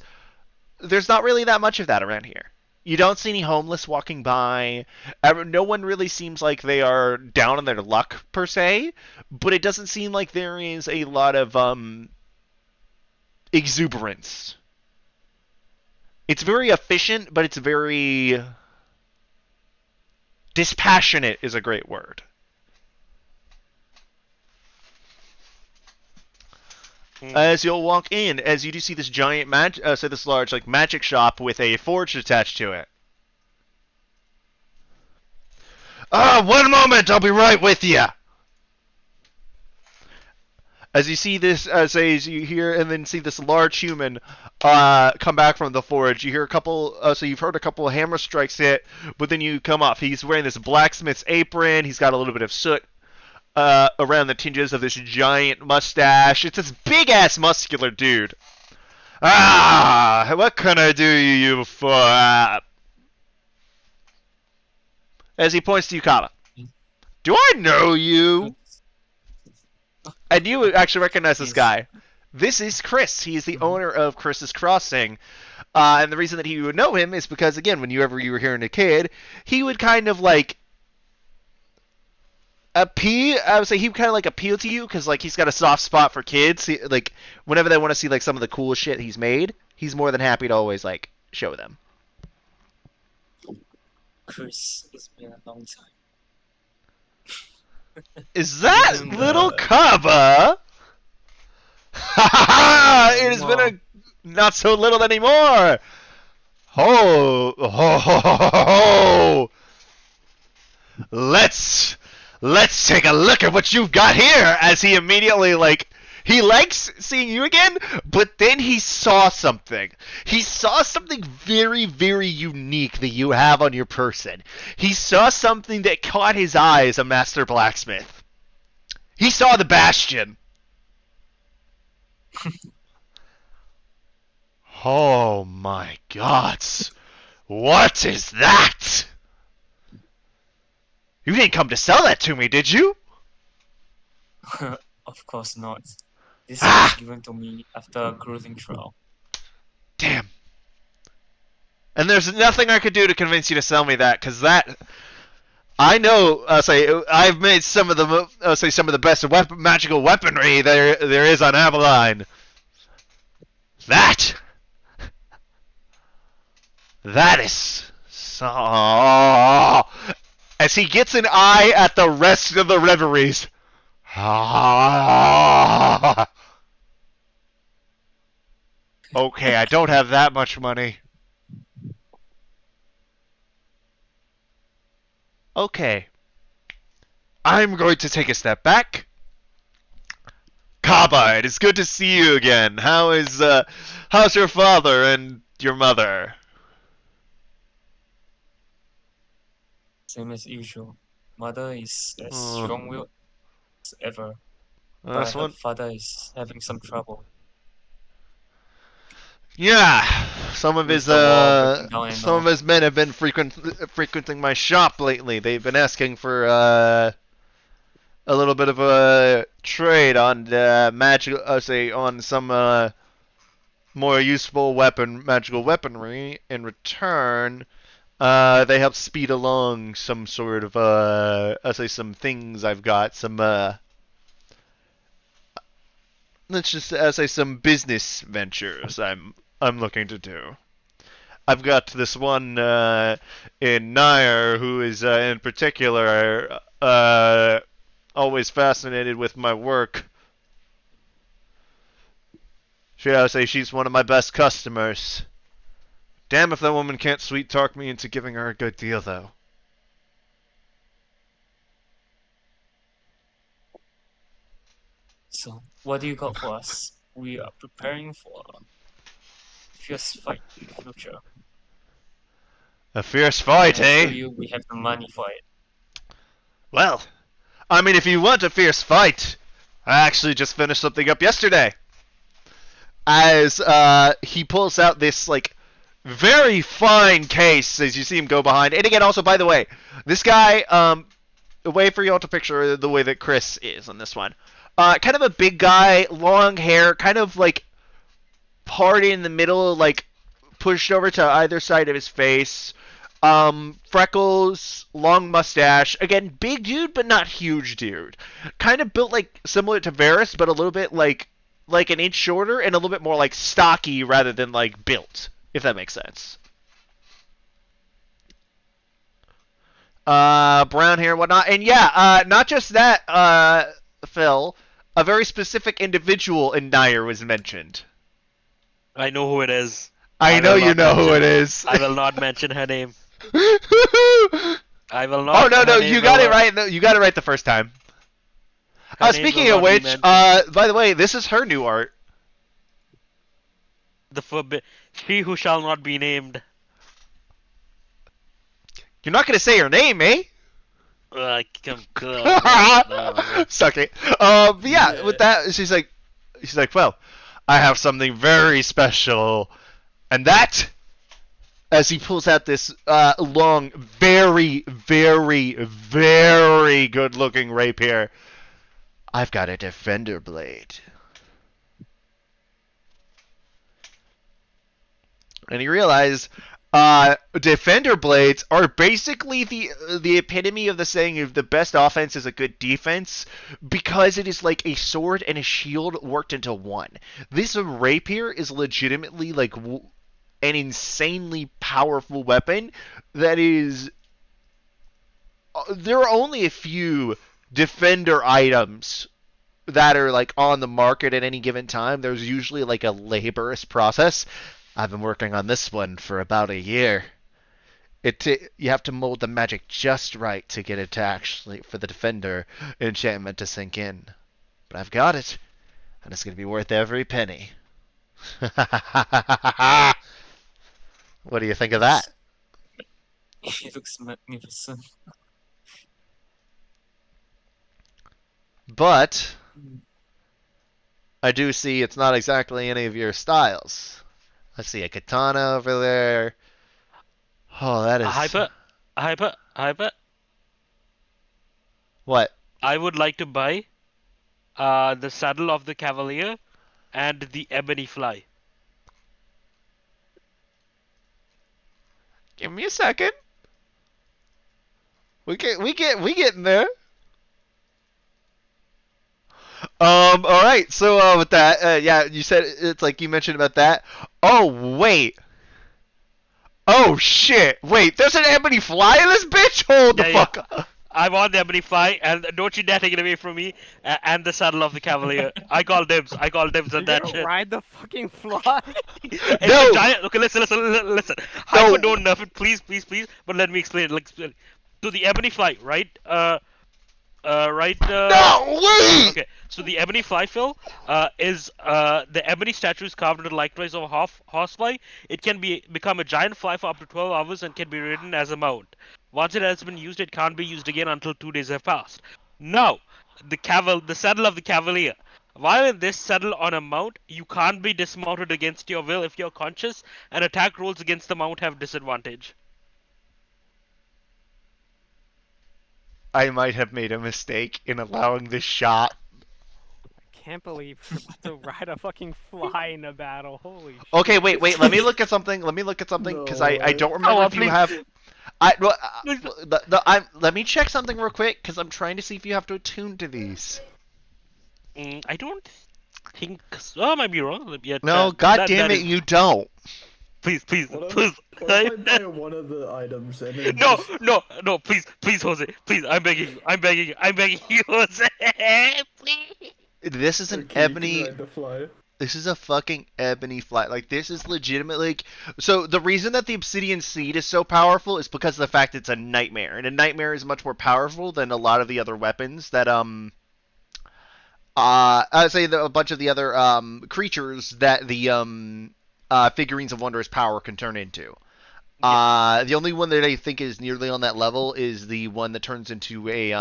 There's not really that much of that around here. You don't see any homeless walking by. No one really seems like they are down on their luck per se, but it doesn't seem like there is a lot of exuberance. It's very efficient, but it's very dispassionate is a great word. As you'll walk in, as you do see this giant this large like magic shop with a forge attached to it. One moment, I'll be right with you. As you see this, as you hear and then see this large human come back from the forge, you hear a couple. So you've heard a couple of hammer strikes hit, but then you come up. He's wearing this blacksmith's apron. He's got a little bit of soot around the tinges of this giant mustache. It's this big-ass muscular dude. What can I do you for? As he points to you, Kaba. Do I know you? And you actually recognize this guy. This is Chris. He is the owner of Chris's Crossing. And the reason that he would know him is because, again, whenever you were hearing a kid, he would kind of like I would say he would kind of like appeal to you because like he's got a soft spot for kids. Like whenever they want to see like some of the cool shit he's made, he's more than happy to always like show them. Chris, it's been a long time. Is that Even little Kaba? Ha ha ha! It has been a not so little anymore. Ho ho ho ho ho! Let's take a look at what you've got here. As he immediately like he likes seeing you again, but then he saw something. He saw something very, very unique that you have on your person. He saw something that caught his eye as a master blacksmith. He saw the bastion. Oh my god. What is that? You didn't come to sell that to me, did you? Of course not. This was given to me after a grueling trial. Damn. And there's nothing I could do to convince you to sell me that, because that... I know, I've made some of the, some of the best magical weaponry there is on Avalon. That is so. As he gets an eye at the rest of the reveries. Okay, I don't have that much money. Okay. I'm going to take a step back. Kaba, it is good to see you again. How's your father and your mother? Same as usual. Mother is as Oh, strong-willed as ever, this but her one? father is having some trouble Yeah, some of with the war breaking down and some of all. his men have been frequenting my shop lately. They've been asking for a little bit of a trade on magic, say on some more useful magical weaponry. In return, they help speed along some sort of say some things I've got. Some let's just say some business ventures I'm looking to do. I've got this one in Nair who is in particular always fascinated with my work. Shall I say she's one of my best customers. Damn if that woman can't sweet talk me into giving her a good deal, though. So, what do you got for us? We are preparing for a fierce fight in the future. A fierce I fight, assure eh? you, we have the money for it. Well, I mean, if you want a fierce fight, I actually just finished something up yesterday. As he pulls out this like very fine case as you see him go behind. And again, also by the way, this guy, a way for y'all to picture the way that Chris is on this one. Kind of a big guy, long hair, kind of like parted in the middle, like pushed over to either side of his face. Freckles, long mustache. Again, big dude, but not huge dude. Kind of built like similar to Varys, but a little bit like an inch shorter and a little bit more like stocky rather than like built, if that makes sense. Brown hair and whatnot. And yeah, not just that, Phil, a very specific individual in Nair was mentioned. I know who it is. I know will you not know who mention- it is. I will not mention her name. I will Oh not. no, her no, name you will got it not- right. No, you got it right the first time. her name Speaking will of not be which, mentioned. by the way, this is her new art. She who shall not be named. You're not gonna say her name, eh? No. Suck it. But yeah, with that, she's like, well, I have something very special, and that, as he pulls out this long, very, very, very good-looking rapier, I've got a defender blade. And you realize defender blades are basically the epitome of the saying of the best offense is a good defense, because it is like a sword and a shield worked into one. This rapier is legitimately like an insanely powerful weapon that is. There are only a few defender items that are like on the market at any given time. There's usually like a laborious process. I've been working on this one for about a year. You have to mold the magic just right to get it to actually for the defender enchantment to sink in. But I've got it, and it's gonna be worth every penny. What do you think of that? It looks magnificent. But I do see it's not exactly any of your styles. I see a katana over there. Oh, that is Hyper. what? I would like to buy the saddle of the cavalier and the ebony fly. Give me a second. We getting there. All right. So with that, yeah, you said it's like you mentioned about that. Oh wait. Oh shit. Wait, there's an ebony fly in this bitch. Hold the Yeah, yeah. fuck up. I want the ebony fly, and don't you dare take it away from me. And the saddle of the cavalier. I call dibs. I call dibs on You're that gonna shit. ride the fucking fly? It's a No. giant. Okay, listen. Hyper, don't nerf it, please. But let me explain it. Like, so the ebony fly, right? Right. No. Wait. Okay, so the ebony fly fill is the ebony statue is carved into the likeness of a horsefly. It can become a giant fly for up to 12 hours and can be ridden as a mount. Once it has been used, it can't be used again until 2 days have passed. Now, the saddle of the cavalier. While in this saddle on a mount, you can't be dismounted against your will if you're conscious, and attack rolls against the mount have disadvantage. I might have made a mistake in allowing this shot. I can't believe you're about to ride a fucking fly in a battle. Holy shit. Okay, wait. Let me look at something. Because I don't remember if you please. have. Let me check something real quick because I'm trying to see if you have to attune to these. I don't think so. I might be wrong. Yeah, No, that it, is- you don't. Please. What if I buy one of the items and it No, just... no, please, Jose. Please, I'm begging you, Jose. Please. This is an Okay, you can ebony. ride the fly. This is a fucking ebony fly. Like, this is legitimately. Like, so, the reason that the obsidian seed is so powerful is because of the fact it's a nightmare. And a nightmare is much more powerful than a lot of the other weapons that, I would say a bunch of the other, creatures that the, figurines of wondrous power can turn into. The only one that I think is nearly on that level is the one that turns into a,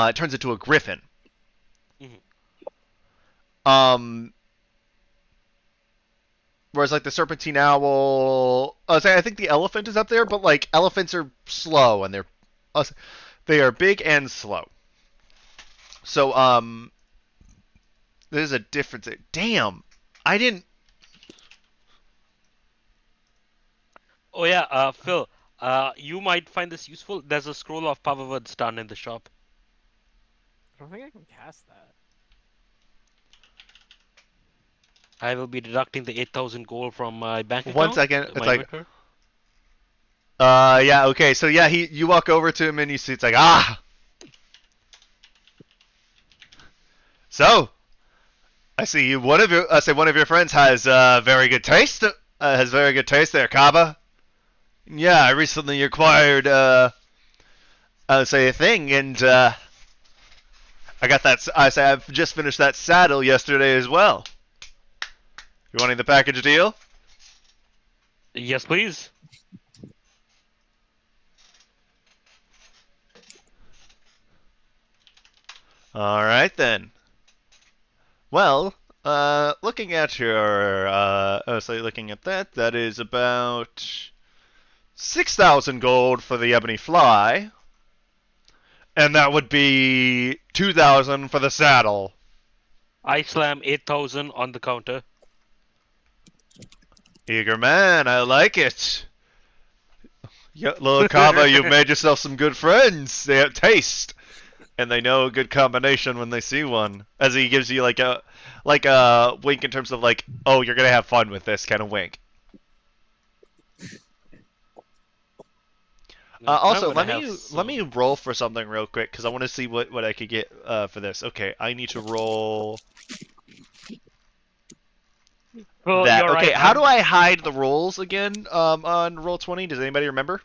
it turns into a griffin. Whereas like the serpentine owl, I think the elephant is up there, but like elephants are slow and they are big and slow. So there's a difference. Damn, I didn't. Oh yeah, Phil. You might find this useful. There's a scroll of power words done in the shop. I don't think I can cast that. I will be deducting the 8,000 gold from my bank account. 1 second. It's my like. inventory. Yeah. Okay. So yeah, you walk over to him and you see it's like So, I see you. One of your friends has very good taste. Has very good taste there, Kaba. Yeah, I recently acquired I would say a thing, and I got that. I've just finished that saddle yesterday as well. You wanting the package deal? Yes, please. All right then. Well, looking at your, looking at that, that is about 6,000 gold for the ebony fly, and that would be 2,000 for the saddle. I slam 8,000 on the counter. Eager man, I like it. Yeah, little Kaba, you've made yourself some good friends. They have taste, and they know a good combination when they see one. As he gives you like a wink in terms of like, oh, you're gonna have fun with this kind of wink. Also, let me roll for something real quick because I want to see what I could get for this. Okay, I need to roll. Well, That. you're Okay, right. how do I hide the rolls again on Roll20? Does anybody remember?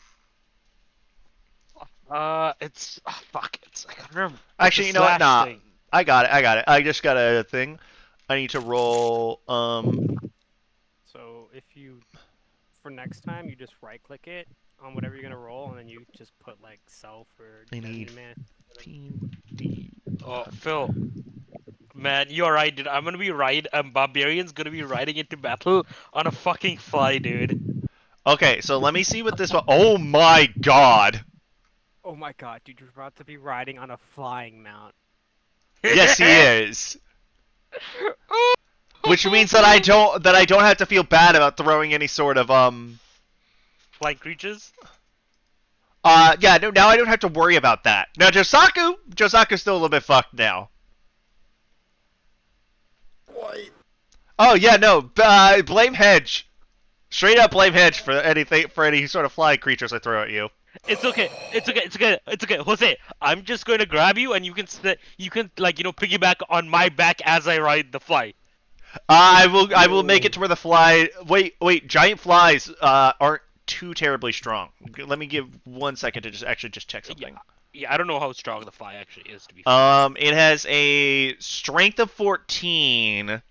It's fuck. I can't remember. Actually, you know what? Nah, I got it. I just got a thing. I need to roll. So if you, for next time, you just right click it on whatever you're gonna roll, and then you just put like self or I need man. Oh, Phil. Man, you're right, dude. I'm gonna be barbarian's gonna be riding into battle on a fucking fly, dude. Okay, so let me see what this one. Oh my god! Oh my god, dude, you're about to be riding on a flying mount. Yes, he is. Which means that I don't have to feel bad about throwing any sort of Flying creatures? Yeah, no, now I don't have to worry about that. Now Josaku's still a little bit fucked now. What? Oh yeah, no, blame Hedge. Straight up blame Hedge for any sort of flying creatures I throw at you. It's okay. It's okay. It's okay. It's okay. Jose, I'm just going to grab you, and you can like piggyback on my back as I ride the fly. I will make it to where the fly. Wait, giant flies aren't too terribly strong. Let me give 1 second to just check something. Yeah, I don't know how strong the fly actually is, to be fair. It has a strength of 14.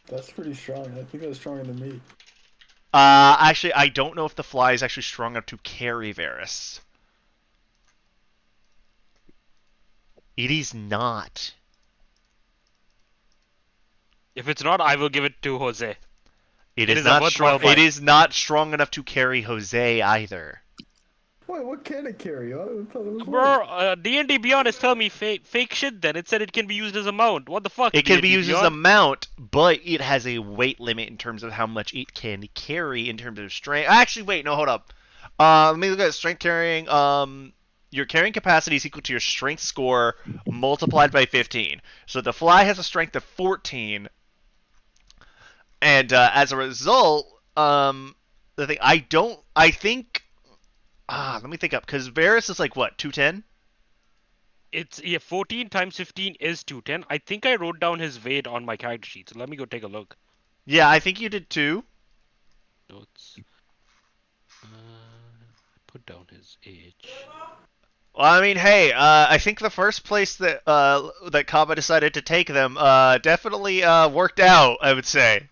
That's pretty strong. I think that's stronger than me. Actually, I don't know if the fly is actually strong enough to carry Varys. It is not. If it's not, I will give it to Jose. It is is a not worthwhile strong. fight. It is not strong enough to carry Jose either. Wait, what can it carry? I thought it was Bro, D&D Beyond is telling me fake shit. Then it said it can be used as a mount. What the fuck? It can be D&D used as a Beyond? mount, but it has a weight limit in terms of how much it can carry in terms of strength. Actually, wait, no, hold up. Let me look at strength carrying. Your carrying capacity is equal to your strength score multiplied by 15. So the fly has a strength of 14, and as a result, the thing I think. Let me think up because Varys is like what 210. It's 14 times 15 is 210. I think I wrote down his weight on my character sheet. So let me go take a look. Yeah, I think you did too. Notes. Put down his age. Well, I mean, hey, I think the first place that Kaba decided to take them definitely worked out, I would say.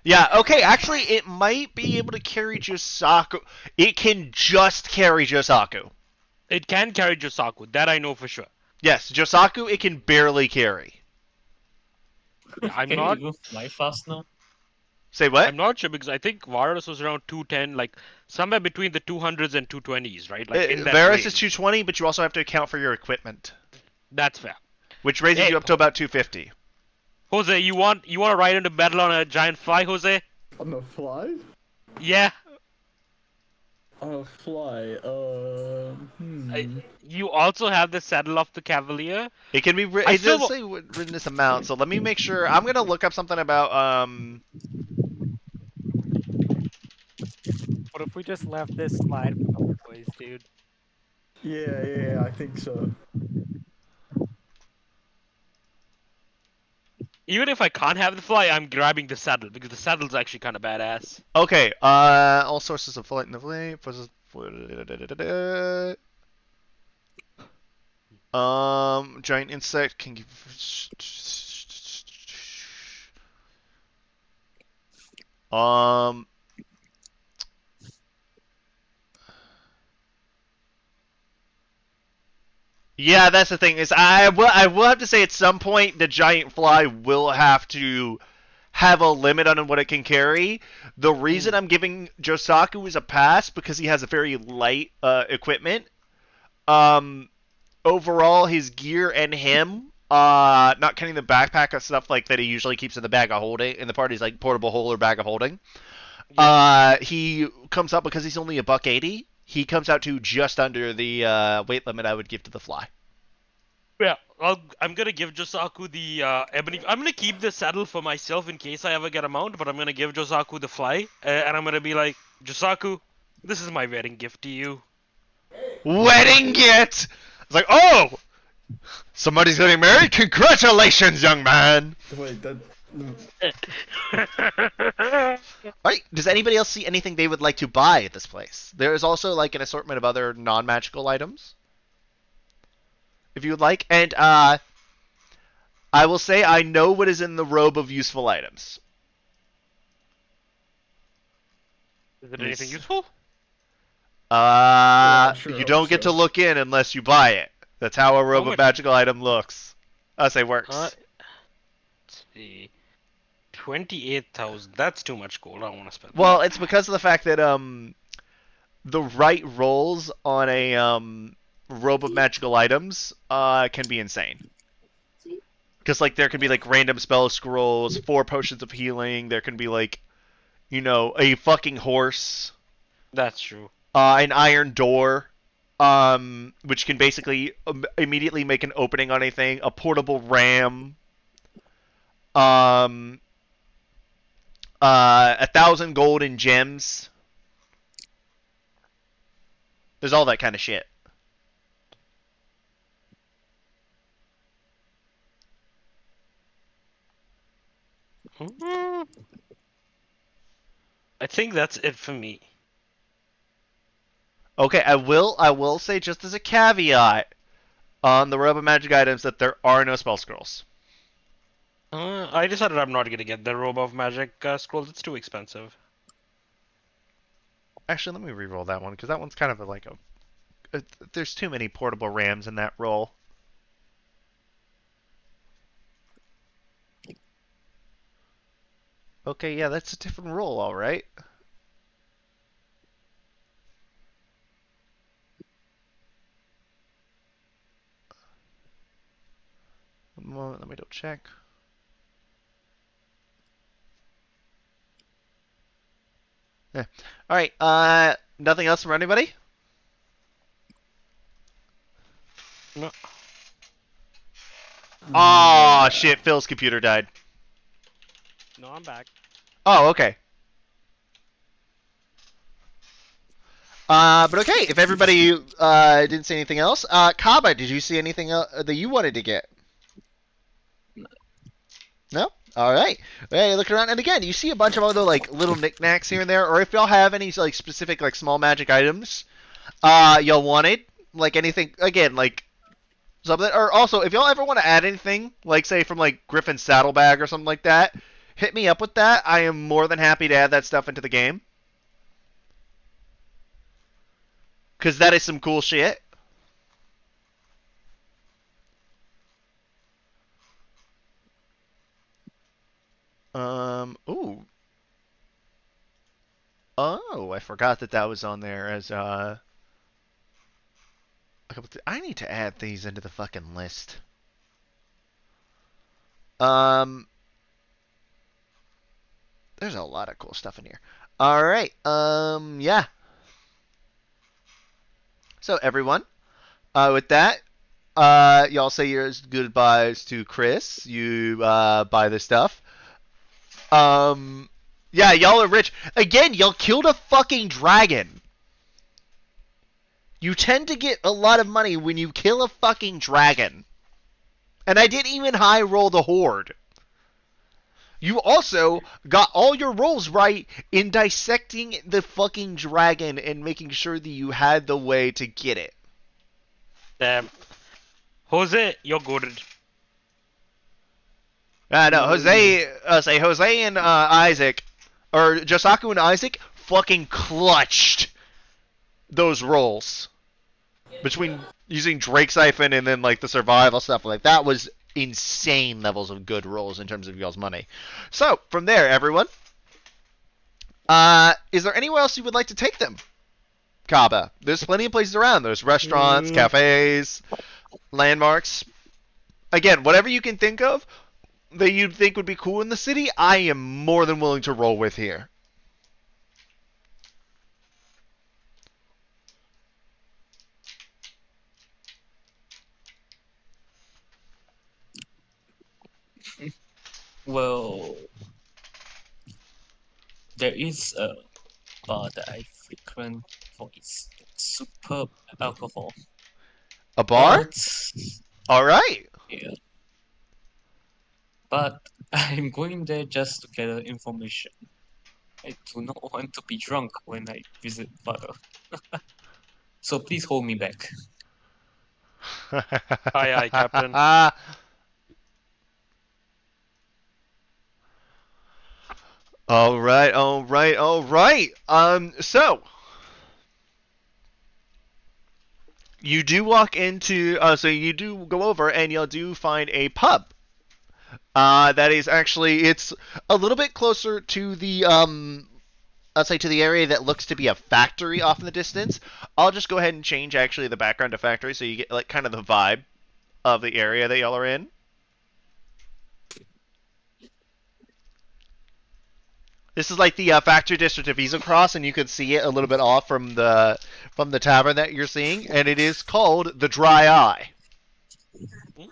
Yeah, okay, actually, it might be able to carry Josaku. It can just carry Josaku. It can carry Josaku. That I know for sure. Yes, Josaku it can barely carry. Yeah, I'm Can not. it even fly fast now? Say what? I'm not sure because I think Varus was around 210, like somewhere between the 200s and 220s, right? Like in that Varys range. is 220, but you also have to account for your equipment, That's fair. which raises Hey, you up to about 250. Jose, you want to ride into battle on a giant fly, Jose? On the fly? Yeah. On a fly. You also have the saddle of the Cavalier. It can be. I It still does say written this amount, so let me make sure. I'm gonna look up something about What if we just left this slide for the boys, dude? Yeah, I think so. Even if I can't have the fly, I'm grabbing the saddle because the saddle's actually kind of badass. Okay, all sources of flight in the flame. Giant insect can give. Um. Yeah, that's the thing is I will have to say at some point the giant fly will have to have a limit on what it can carry. The reason I'm giving Josaku is a pass because he has a very light equipment. Overall, his gear and him, not counting the backpack and stuff like that he usually keeps in the bag of holding in the party's like portable holder bag of holding. He comes up because he's only $180. He comes out to just under the weight limit I would give to the fly. Yeah, I'm gonna give Josaku the ebony. I'm gonna keep the saddle for myself in case I ever get a mount, but I'm gonna give Josaku the fly, and I'm gonna be like, Josaku, this is my wedding gift to you. Wedding gift! It's like, oh! Somebody's getting married? Congratulations, young man! Wait, that. Alright, does anybody else see anything they would like to buy at this place? There is also like an assortment of other non-magical items. If you would like. And I will say I know what is in the robe of useful items. Is it anything useful? Sure, You don't get to look in unless you buy it. That's how a robe of magical item looks. I say works. Let's see. 28,000. That's too much gold. I don't want to spend. Well, it's because of the fact that the right rolls on a robe of magical items can be insane. Because like there can be like random spell scrolls, 4 potions of healing. There can be like a fucking horse, That's true. an iron door, which can basically immediately make an opening on anything, a portable ram, 1,000 gold in gems. There's all that kind of shit. I think that's it for me. Okay, I will say just as a caveat on the Robo Magic items that there are no spell scrolls. I decided I'm not gonna get the Robe of Magic scrolls. It's too expensive. Actually, let me re-roll that one because that one's kind of there's too many portable rams in that roll. Okay, yeah, that's a different roll, all right. One moment, let me double check. Yeah. All right. Nothing else from anybody? No. Oh shit! Phil's computer died. No, I'm back. Oh, okay. But okay, if everybody didn't see anything else, Kaba, did you see anything that you wanted to get? No? Alright. Well, you look around, and again, you see a bunch of other, like, little knickknacks here and there, or if y'all have any, like, specific, like, small magic items, y'all wanted, like, anything, again, like, something, or also, if y'all ever want to add anything, like, say, from, like, Griffin's saddlebag or something like that, hit me up with that. I am more than happy to add that stuff into the game. Because that is some cool shit. Ooh. Oh, I forgot that was on there as, I need to add these into the fucking list. There's a lot of cool stuff in here. Alright, yeah. So, everyone, with that, y'all say your goodbyes to Chris. You, buy this stuff. Yeah, y'all are rich. Again, y'all killed a fucking dragon. You tend to get a lot of money when you kill a fucking dragon. And I didn't even high roll the horde. You also got all your rolls right in dissecting the fucking dragon and making sure that you had the way to get it. Damn. Jose, you're goaded. No, Jose and Isaac, or Josaku and Isaac, fucking clutched those rolls. Between using Drake Siphon and then like the survival stuff, like that was insane levels of good rolls in terms of y'all's money. So from there, everyone, is there anywhere else you would like to take them? Kaba, there's plenty of places around. There's restaurants, cafes, landmarks. Again, whatever you can think of that you'd think would be cool in the city, I am more than willing to roll with here. Well, there is a bar that I frequent for its superb alcohol. A bar? But All right. yeah, but I'm going there just to gather information. I do not want to be drunk when I visit father. So please hold me back. Aye, Captain. All right, all right, all right. So you do walk into, so you do go over and you do find a pub. That is actually, it's a little bit closer to the, I'll say to the area that looks to be a factory off in the distance. I'll just go ahead and change actually the background to factory so you get like kind of the vibe of the area that y'all are in. This is like the factory district of Isocross, and you can see it a little bit off from the tavern that you're seeing, and it is called the Dry Eye. Mm.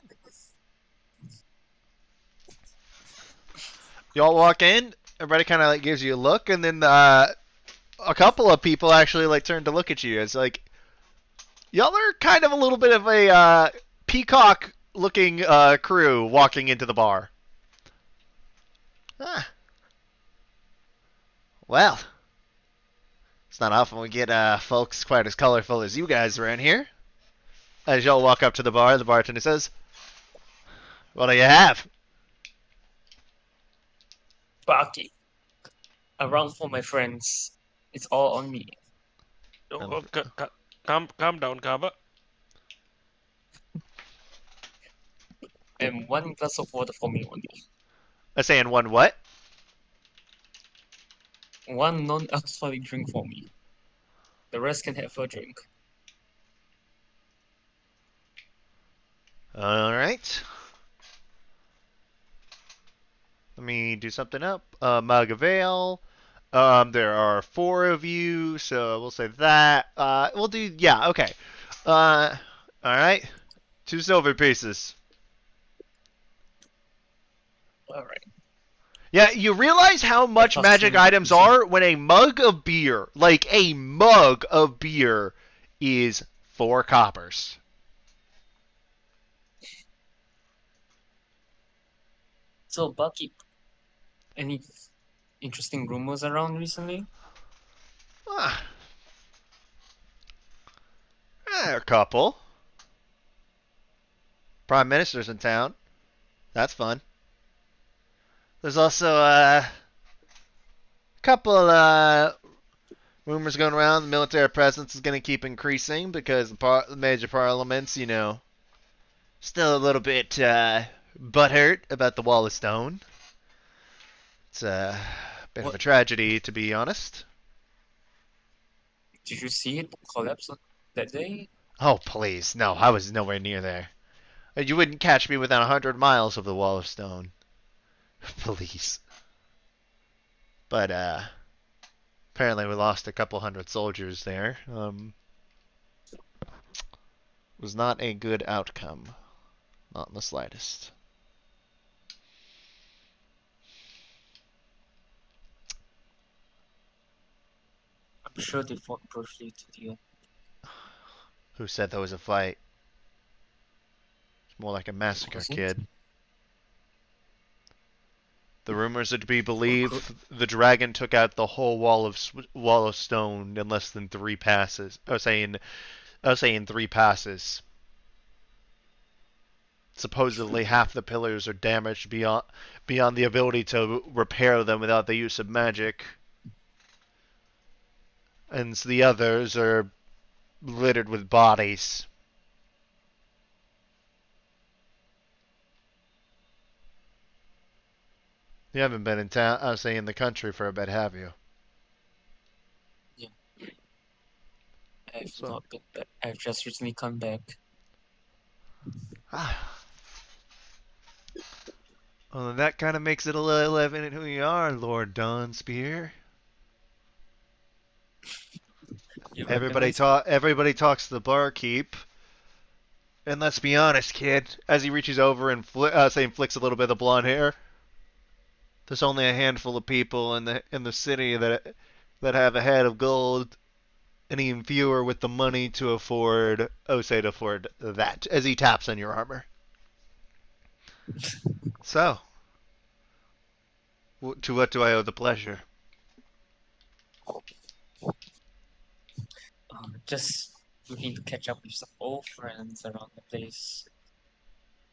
Y'all walk in, everybody kind of like gives you a look, and then a couple of people actually like turn to look at you. It's like y'all are kind of a little bit of a peacock-looking crew walking into the bar. Ah. Well, it's not often we get folks quite as colorful as you guys around here. As y'all walk up to the bar, the bartender says, "What do you have?" Barkeep. Around for my friends. It's all on me. Calm down, Kaba. And 1 glass of water for me only. Saying one what? 1 non-alcoholic drink for me. The rest can have a drink. All right. Let me do something up. Mug of ale. There are 4 of you, so we'll say that. We'll do, yeah, okay. All right. 2 silver pieces. Alright. Yeah, you realize how much Plus magic 10 items easy. are when a mug of beer, like a mug of beer, is 4 coppers. So, Barkeep, any interesting rumors around recently? Ah. A couple. Prime Minister's in town. That's fun. There's also a couple rumors going around. The military presence is going to keep increasing because the major parliaments, still a little bit butthurt about the Wall of Stone. It's a bit of a tragedy, to be honest. Did you see it collapse that day? Oh, please. No, I was nowhere near there. You wouldn't catch me within 100 miles of the Wall of Stone. Please. But, apparently we lost a couple hundred soldiers there. Was not a good outcome. Not in the slightest. I'm sure they fought bravely to the end. Who said there was a fight? It's more like a massacre, Wasn't? kid. The rumors are to be believed. The dragon took out the whole wall of stone in less than 3 passes. I was saying 3 passes. Supposedly half the pillars are damaged beyond the ability to repair them without the use of magic. And the others are littered with bodies. You haven't been in town, I was saying in the country for a bit, have you? Yeah. I've So- not been back. I've just recently come back. Well, that kind of makes it a little evident who you are, Lord Dawnspear. You Everybody recognize me? Everybody talks to the barkeep. And let's be honest, kid. As he reaches over and flicks a little bit of blonde hair. There's only a handful of people in the city that have a head of gold, and even fewer with the money to afford that. As he taps on your armor. So, to what do I owe the pleasure? Just looking to catch up with some old friends around the place.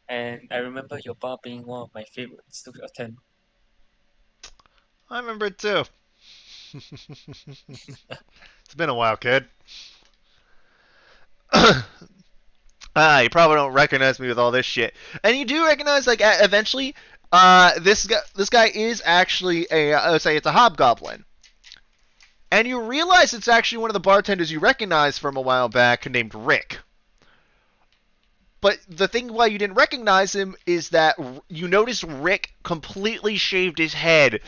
And I remember your bar being one of my favorites to attend. I remember it too. It's been a while, kid. You probably don't recognize me with all this shit, and you do recognize, like, eventually, this guy is actually I would say it's a hobgoblin, and you realize it's actually one of the bartenders you recognize from a while back named Rick. But the thing why you didn't recognize him is that you notice Rick completely shaved his head,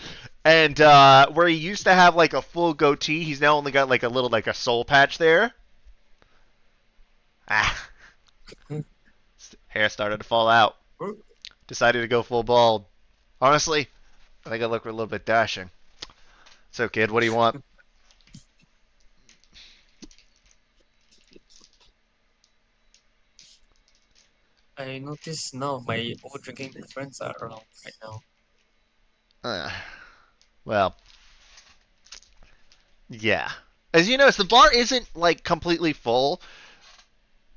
and where he used to have like a full goatee, he's now only got like a little like a soul patch there. Ah, hair started to fall out. Decided to go full bald. Honestly, I think I look a little bit dashing. So, kid, what do you want? I notice none of my old drinking friends are around right now. Uh, well, yeah. As you notice, the bar isn't like completely full,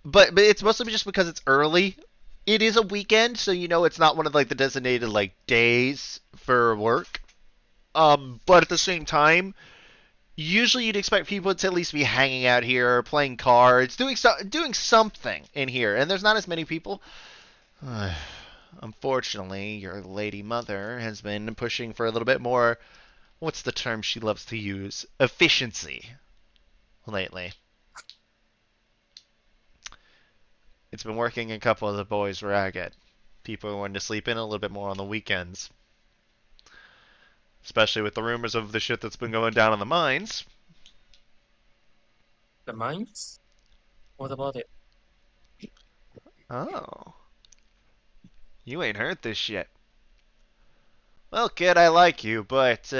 but it's mostly just because it's early. It is a weekend, so you know it's not one of like the designated like days for work. But at the same time, usually you'd expect people to at least be hanging out here, playing cards, doing something in here, and there's not as many people. Unfortunately, your lady mother has been pushing for a little bit more. What's the term she loves to use? Efficiency lately. It's been working a couple of the boys ragged. People are wanting to sleep in a little bit more on the weekends. Especially with the rumors of the shit that's been going down in the mines. The mines? What about it? Oh. You ain't heard this shit. Well, kid, I like you, but,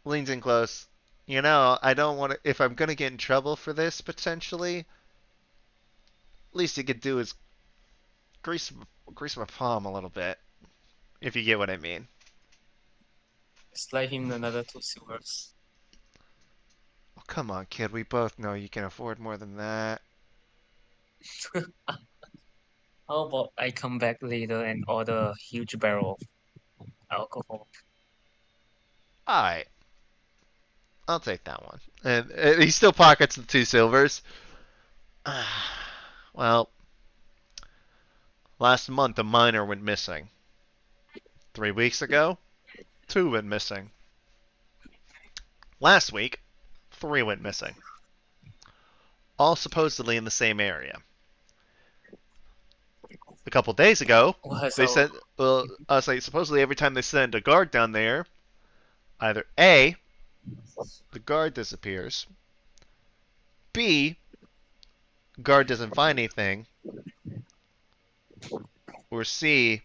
leans in close. You know, I don't want to, if I'm gonna get in trouble for this, potentially, least you could do is grease, grease my palm a little bit, if you get what I mean. Slide him another 2 silvers. Oh, come on, kid, we both know you can afford more than that. How about I come back later and order a huge barrel of alcohol? Alright, I'll take that one. And he still pockets the 2 silvers. Well, last month a miner went missing. 3 weeks ago, 2 went missing. Last week, 3 went missing. All supposedly in the same area. A couple days ago, What's they our sent, well, I was like, supposedly every time they send a guard down there, either A, the guard disappears, B, guard doesn't find anything, or C,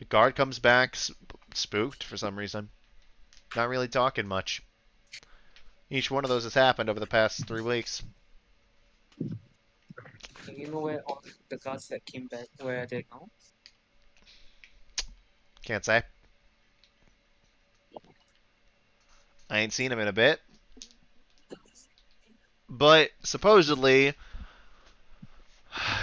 the guard comes back spooked for some reason. Not really talking much. Each one of those has happened over the past 3 weeks. Do you know where all the guards that came back where they now? Can't say. I ain't seen him in a bit. But supposedly,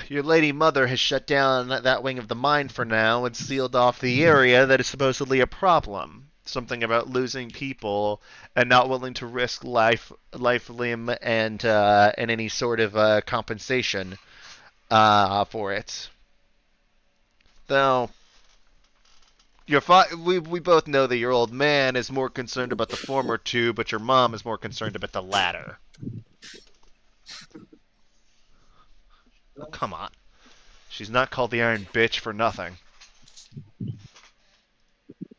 your lady mother has shut down that wing of the mine for now and sealed off the area that is supposedly a problem. Something about losing people and not willing to risk life, limb, and any sort of compensation for it. Though we both know that your old man is more concerned about the former two, but your mom is more concerned about the latter. Oh, come on. She's not called the Iron Bitch for nothing.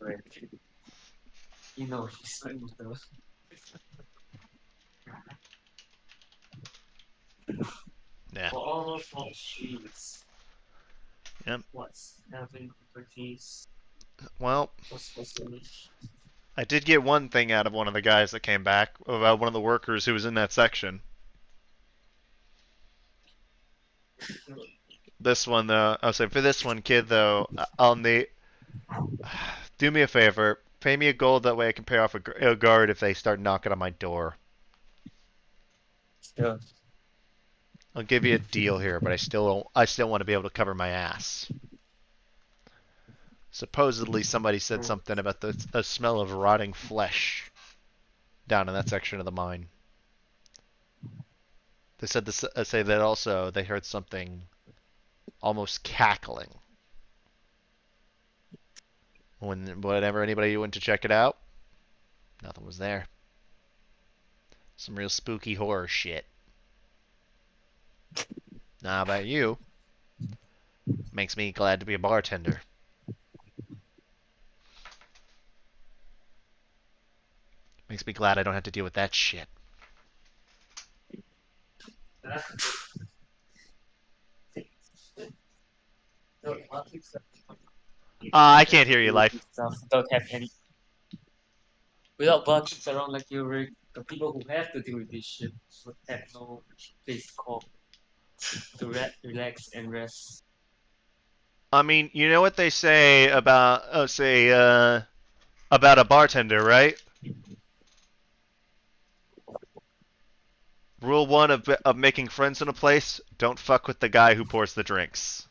Right. You know, she's like the Yeah. for all of she's Yep. what's having expertise Well, was finished. I did get one thing out of one of the guys that came back, about one of the workers who was in that section. This one, though, I'll say for this one, kid, though, I'll need. Do me a favor. Pay me a gold, that way I can pay off a guard if they start knocking on my door. Yeah. I'll give you a deal here, but I still want to be able to cover my ass. Supposedly somebody said something about a smell of rotting flesh down in that section of the mine. They said this. Say that also they heard something almost cackling. Whenever anybody went to check it out, nothing was there. Some real spooky horror shit. Now, how about you? Makes me glad to be a bartender. Makes me glad I don't have to deal with that shit. I can't hear you, Life. Stuff don't have any. Without barkeeps around like you, Rick, the people who have to deal with this shit would have no place called to relax and rest. I mean, you know what they say about, about a bartender, right? Rule one of making friends in a place: don't fuck with the guy who pours the drinks.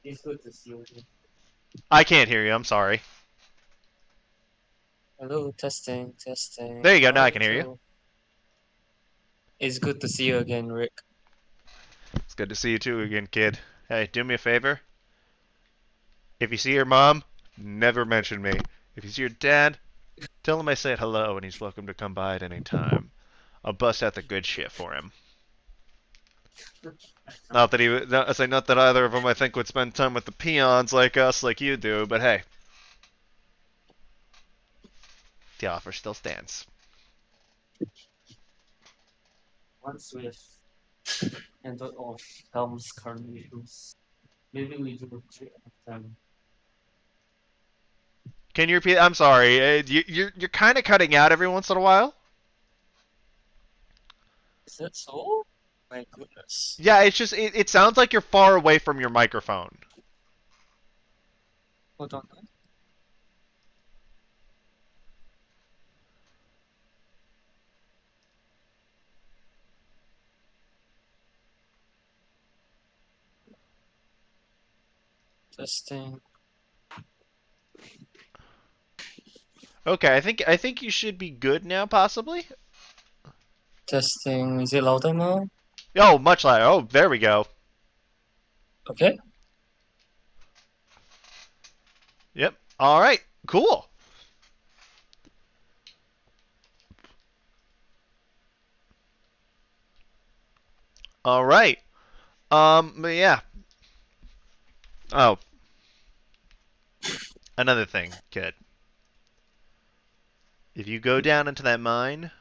It's good to see you again. I can't hear you. I'm sorry. Hello, testing, testing. There you go. Now I One, can hear you. two. It's good to see you again, Rick. It's good to see you too again, kid. Hey, do me a favor. If you see your mom, never mention me. If you see your dad, tell him I said hello and he's welcome to come by at any time. I'll bust out the good shit for him. Not that either of them I think would spend time with the peons like us, like you do, but hey, the offer still stands. Once we have handled all of Helm's current issues, maybe we do a trip of time. Can you repeat? I'm sorry. You're kind of cutting out every once in a while. Is that so? My goodness. Yeah, it's just it sounds like you're far away from your microphone. Hold on. Testing. Okay, I think you should be good now, possibly. Testing. Is it louder now? Oh, much louder. Oh, there we go. Okay. Yep. All right. Cool. All right. But yeah. Oh, another thing, kid. If you go down into that mine,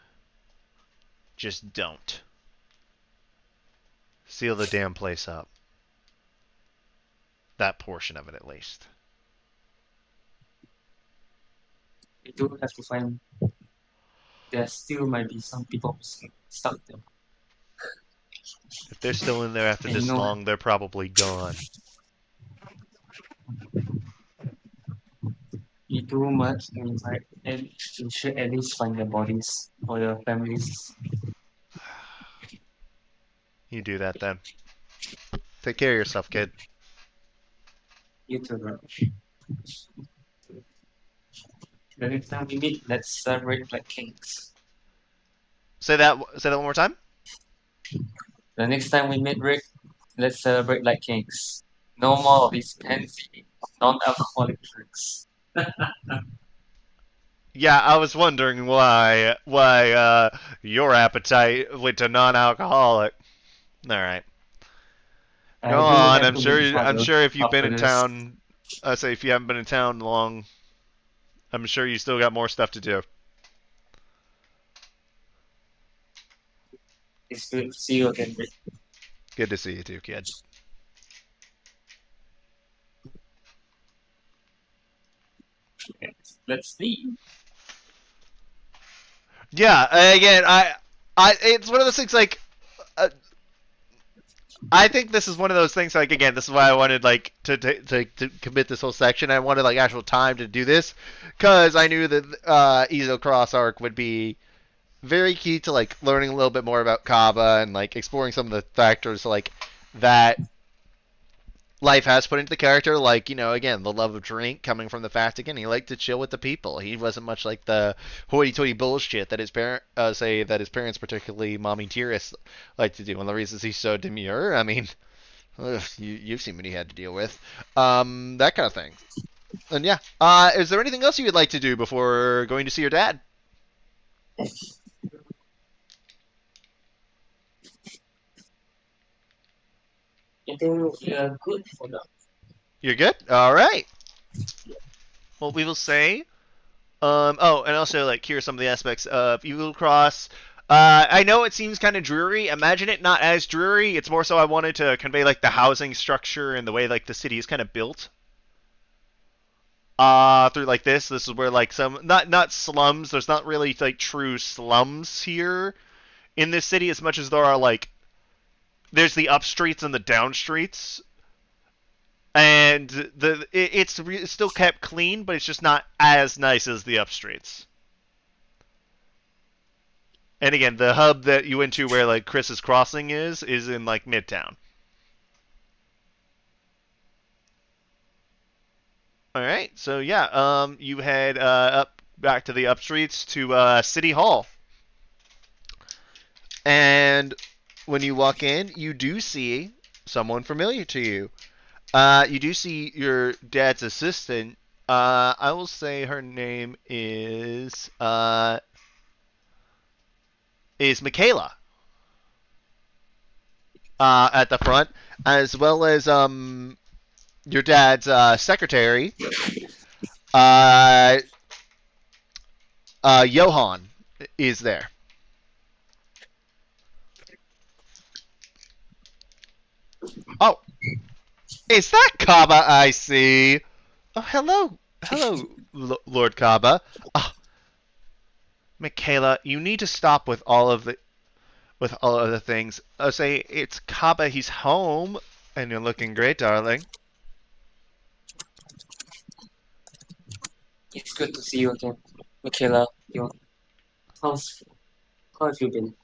just don't. Seal the damn place up. That portion of it, at least. We do have to find. There still might be some people stuck there. If they're still in there after And you this know, long, they're probably gone. you do much and like, and you should at least find their bodies for your families. You do that then. Take care of yourself, kid. You too, bro. The next time we meet, let's celebrate like kings. Say that. Say that one more time. The next time we meet, Rick, let's celebrate like kings. No more of these fancy, non-alcoholic drinks. Yeah, I was wondering why your appetite went to non-alcoholic. All right. I Go do on. have to make I'm trouble sure if you've been after in this. town, I say if you haven't been in town long, I'm sure you still got more stuff to do. It's good to see you again, Rick. Good to see you too, kid. Let's see. Yeah. Again, it's one of those things like. I think this is one of those things like again, this is why I wanted like to commit this whole section. I wanted like actual time to do this because I knew that Ezo Cross arc would be very key to like learning a little bit more about Kaba and like exploring some of the factors like that life has put into the character. Like again, the love of drink coming from the fact again he liked to chill with the people. He wasn't much like the hoity-toity bullshit that his parents, particularly Mommy Tyrus, like to do. One of the reasons he's so demure, I mean, Ugh, you've seen what he had to deal with. That kind of thing. And yeah. Is there anything else you would like to do before going to see your dad? I think we are good for now. You're good? Alright. Well, we will say. Oh, and also, like, here are some of the aspects of Eagle Cross. I know it seems kind of dreary. Imagine it not as dreary. It's more so I wanted to convey, like, the housing structure and the way, like, the city is kind of built. Through, like, this is where, like, some, not slums. There's not really, like, true slums here in this city as much as there are, like, there's the up streets and the down streets. And it's still kept clean, but it's just not as nice as the up streets. And again, the hub that you went to where like Chris's Crossing is in like Midtown. All right, so yeah, you head up back to the up streets to City Hall, and when you walk in, you do see someone familiar to you. You do see your dad's assistant. I will say her name is Michaela. At the front, as well as your dad's secretary, uh, Johan, is there. Oh, is that Kaba I see? Oh, hello, Lord Kaba. Oh, Michaela, you need to stop with all of the things. I say it's Kaba. He's home, and you're looking great, darling. It's good to see you again, Michaela. How's how have you been?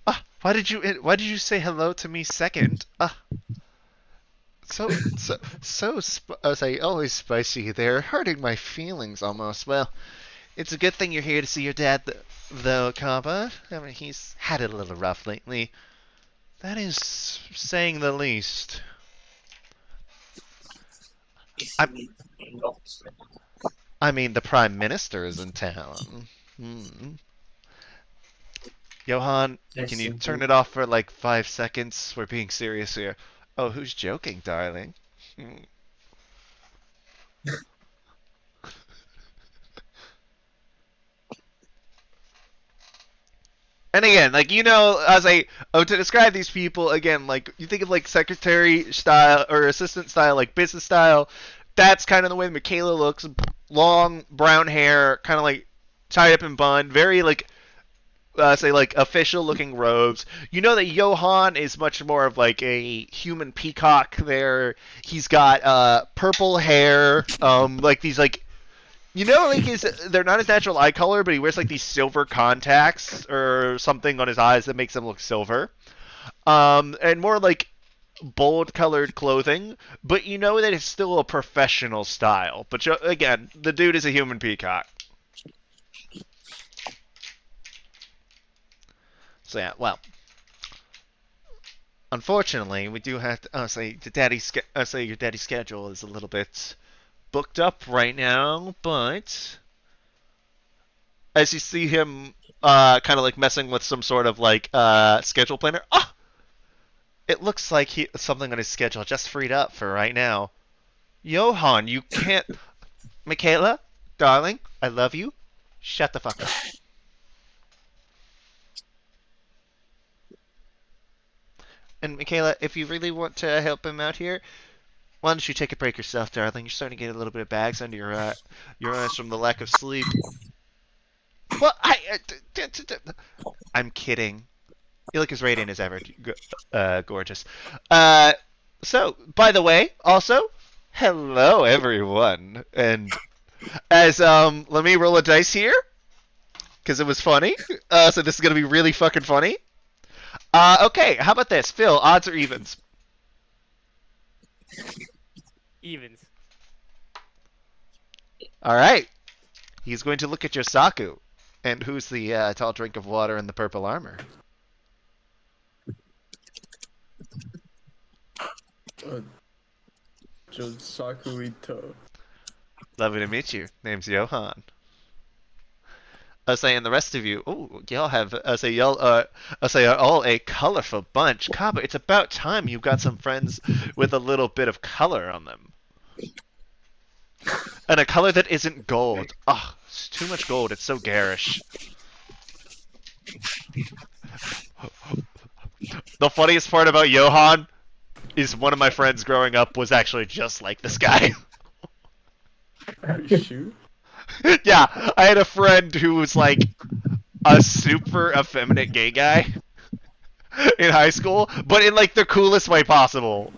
Ah, why did you say hello to me second? Ah, I say always spicy there, hurting my feelings almost. Well, it's a good thing you're here to see your dad, though, Kaba. I mean, he's had it a little rough lately. That is saying the least. Is I, he in office? I mean, the Prime Minister is in town. Hmm. Johan, can Yes, you turn it off for like 5 seconds? We're being serious here. Oh, who's joking, darling? Hmm. And again, like as to describe these people again, like you think of like secretary style or assistant style, like business style. That's kind of the way Michaela looks. Long brown hair, kind of like tied up in bun, very like say like official looking robes. You know that Johan is much more of like a human peacock. There, he's got purple hair, like these like like they're not his natural eye color, but he wears like these silver contacts or something on his eyes that makes them look silver. And more like bold colored clothing, but you know that it's still a professional style. But again, the dude is a human peacock. So yeah, well, unfortunately, we do have to say your daddy's schedule is a little bit booked up right now, but as you see him kind of like messing with some sort of like schedule planner. Oh, it looks like something on his schedule just freed up for right now. Johan, you can't. Michaela, darling, I love you. Shut the fuck up. And Michaela, if you really want to help him out here, why don't you take a break yourself, darling? You're starting to get a little bit of bags under your eyes from the lack of sleep. Well, I'm kidding. You look as radiant as ever, gorgeous. So, by the way, also, hello everyone, and let me roll a dice here, because it was funny. So this is gonna be really fucking funny. Okay, how about this, Phil? Odds or evens? Evens. All right. He's going to look at your Saku, and who's the tall drink of water in the purple armor? Uh, Josaku Ito. Lovely to meet you. Name's Johan. I was saying the rest of you, oh, y'all have, I say are all a colorful bunch. Kaba, it's about time you got some friends with a little bit of color on them. And a color that isn't gold. Ugh, it's too much gold. It's so garish. The funniest part about Johan is one of my friends growing up was actually just like this guy. Are you sure? Yeah, I had a friend who was like a super effeminate gay guy in high school, but in like the coolest way possible.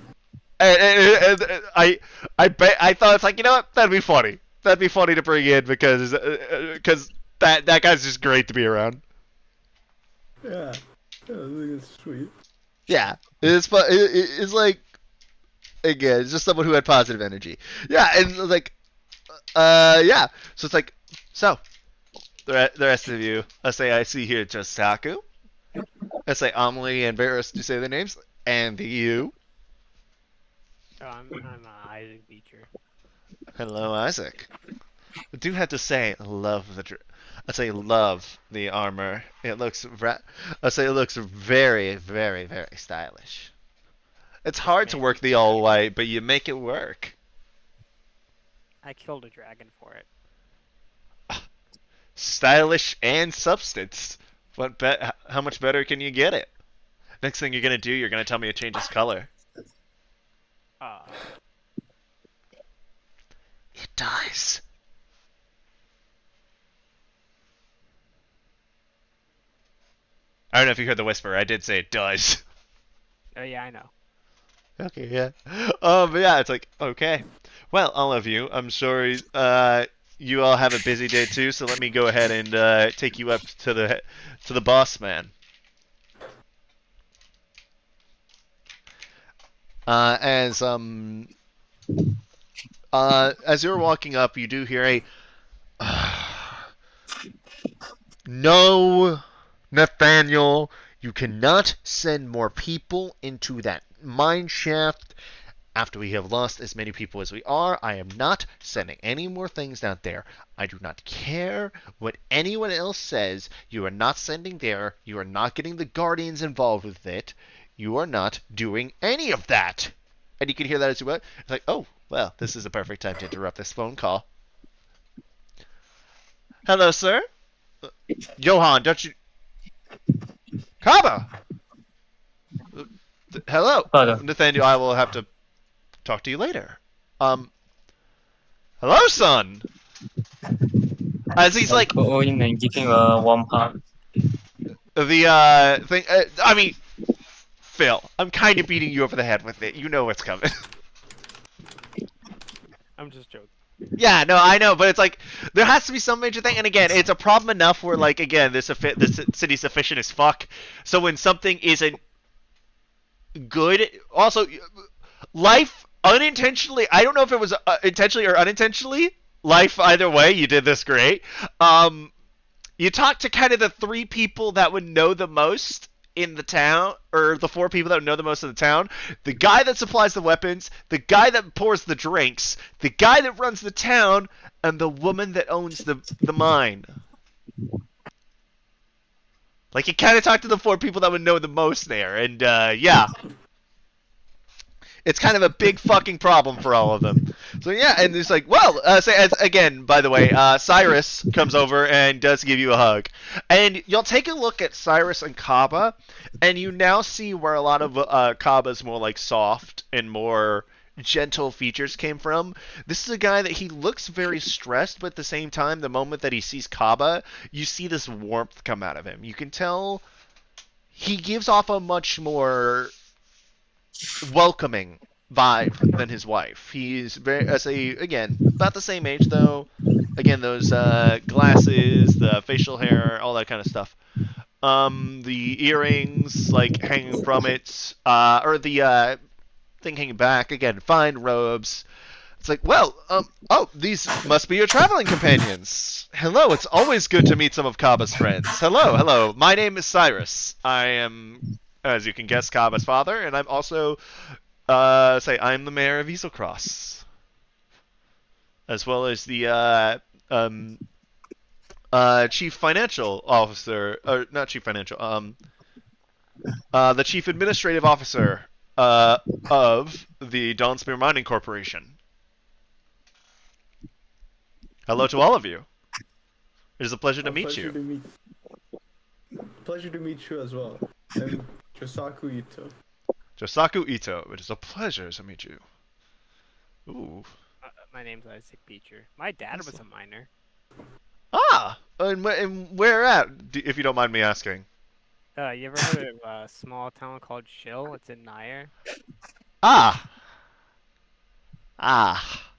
And I thought it's like, you know what, that'd be funny. That'd be funny to bring in because that guy's just great to be around. Yeah. I think it's sweet. Yeah, it's like again, it's just someone who had positive energy. Yeah, and like yeah. So it's like so the rest of you. I see here Josaku. I say Amelie and Varus to say their names, and you. Oh, I'm Isaac Beecher. Hello, Isaac. I do have to say, I say love the armor. I say it looks very, very, very stylish. It's hard to work the all white, but you make it work. I killed a dragon for it. Stylish and substance. How much better can you get it? Next thing you're gonna do, you're gonna tell me it changes color. It does. I don't know if you heard the whisper. I did say it does. Oh yeah, I know. Okay, yeah. But yeah, it's like, okay. Well, all of you, I'm sure you all have a busy day too, so let me go ahead and take you up to the boss man. As you're walking up, you do hear a no, Nathaniel, you cannot send more people into that mine shaft. After we have lost as many people as we are, I am not sending any more things out there. I do not care what anyone else says. You are not sending there. You are not getting the Guardians involved with it. You are not doing any of that. And you can hear that as well. It's like, oh, well, this is a perfect time to interrupt this phone call. Hello, sir. Johan, don't you... Kaba! Hello. Hello. Nathaniel, I will have to talk to you later. Hello, son! As he's like... Go in and giving a warm hug. The, thing... I mean... Phil, I'm kind of beating you over the head with it. You know what's coming. I'm just joking. Yeah, no, I know, but it's like there has to be some major thing, and again, it's a problem enough where, like, again, this city's efficient as fuck. So when something isn't good, also, life unintentionally. I don't know if it was intentionally or unintentionally. Life, either way, you did this great. You talked to kind of the three people that would know the most in the town, or the four people that would know the most in the town. The guy that supplies the weapons, the guy that pours the drinks, the guy that runs the town, and the woman that owns the mine. Like, you kind of talked to the four people that would know the most there, and yeah. It's kind of a big fucking problem for all of them. So yeah, and it's like, well, again, by the way, Cyrus comes over and does give you a hug. And you'll take a look at Cyrus and Kaba, and you now see where a lot of Kaba's more like soft and more gentle features came from. This is a guy that he looks very stressed, but at the same time, the moment that he sees Kaba, you see this warmth come out of him. You can tell he gives off a much more welcoming vibe than his wife. He's very, again, about the same age though. Again, those glasses, the facial hair, all that kind of stuff. The earrings, like hanging from it, or the thing hanging back. Again, fine robes. It's like, well, oh, these must be your traveling companions. Hello, it's always good to meet some of Kaba's friends. Hello. My name is Cyrus. I am, as you can guess, Kaba's father, and I'm also say I'm the mayor of Easelcross, as well as the chief financial officer, or not chief financial, the chief administrative officer of the Dawnspear Mining Corporation. Hello to all of you. It is a pleasure to meet you. Pleasure to meet you as well. I'm Josaku Ito. Josaku Ito. It is a pleasure to meet you. Ooh. My name's Isaac Beecher. My dad was a miner. Ah! And where at, if you don't mind me asking? You ever heard of a small town called Shill? It's in Nair. Ah! Ah.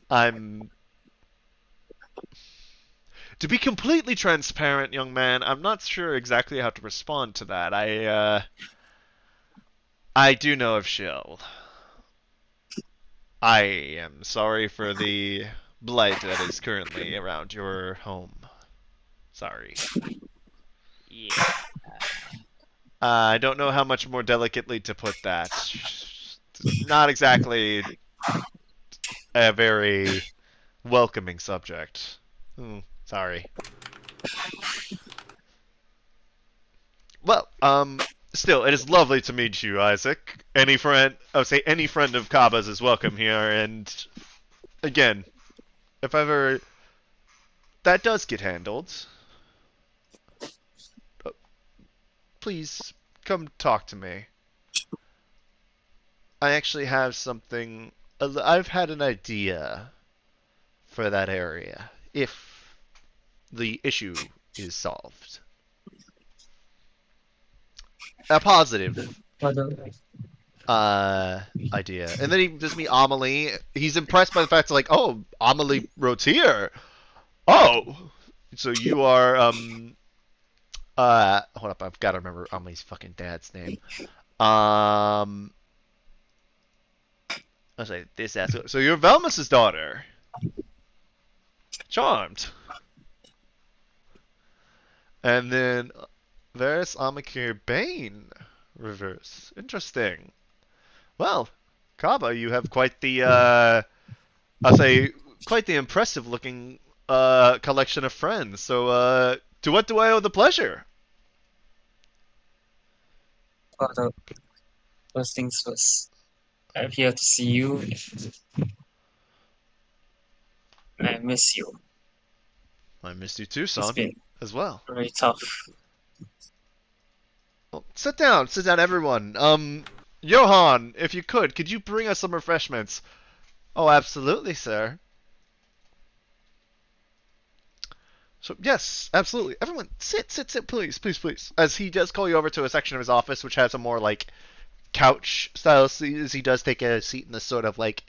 I'm... To be completely transparent, young man, I'm not sure exactly how to respond to that. I do know of Shill. I am sorry for the blight that is currently around your home. Sorry. Yeah. I don't know how much more delicately to put that. Not exactly a very welcoming subject. Sorry. Well, still, it is lovely to meet you, Isaac. Any friend, I would say any friend of Kaba's is welcome here, and again, if ever that does get handled, please come talk to me. I actually have something, I've had an idea for that area, if the issue is solved. A positive idea. And then he gives me Amelie. He's impressed by the fact like, oh, Amelie Rotier. Oh, so you are hold up, I've got to remember Amelie's fucking dad's name. I'll say this ass. So you're Velmus's daughter. Charmed. And then Varys Amakir Bane reverse. Interesting. Well, Kaba, you have quite the I'll say quite the impressive looking collection of friends. So to what do I owe the pleasure? Father, first things first. I'm here to see you. I miss you. I missed you too, It's son, been as well. very tough. Well, sit down, everyone. Johan, if you could you bring us some refreshments? Oh, absolutely, sir. So, yes, absolutely. Everyone, sit, please, please. As he does call you over to a section of his office, which has a more, like, couch-style seat, as he does take a seat in this sort of, like,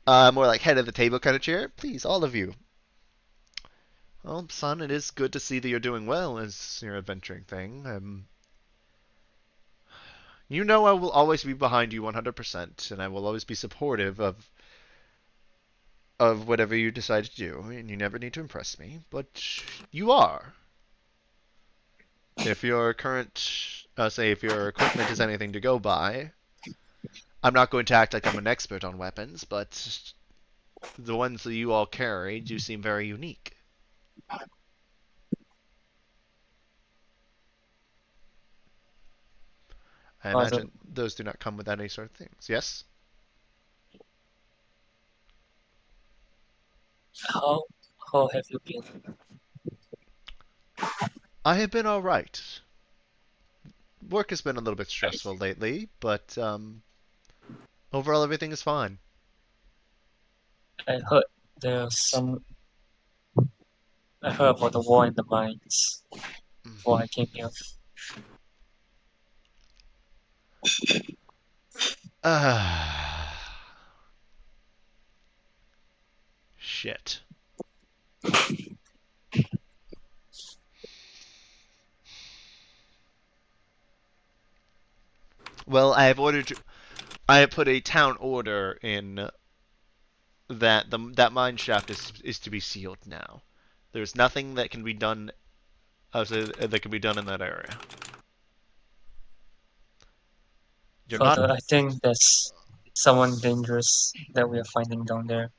more like head-of-the-table kind of chair. Please, all of you. Well, son, it is good to see that you're doing well as your adventuring thing. You know I will always be behind you 100%, and I will always be supportive of whatever you decide to do, and you never need to impress me, but you are. If your current, if your equipment is anything to go by, I'm not going to act like I'm an expert on weapons, but the ones that you all carry do seem very unique. I imagine those do not come with any sort of things. Yes? How have you been? I have been alright. Work has been a little bit stressful lately, but overall everything is fine. I heard there's some. I heard about the war in the mines before I came here. Shit. Well, I have put a town order in that that mine shaft is to be sealed now. There's nothing that can be done that can be done in that area. You're Father, not I think there's someone dangerous that we are finding down there.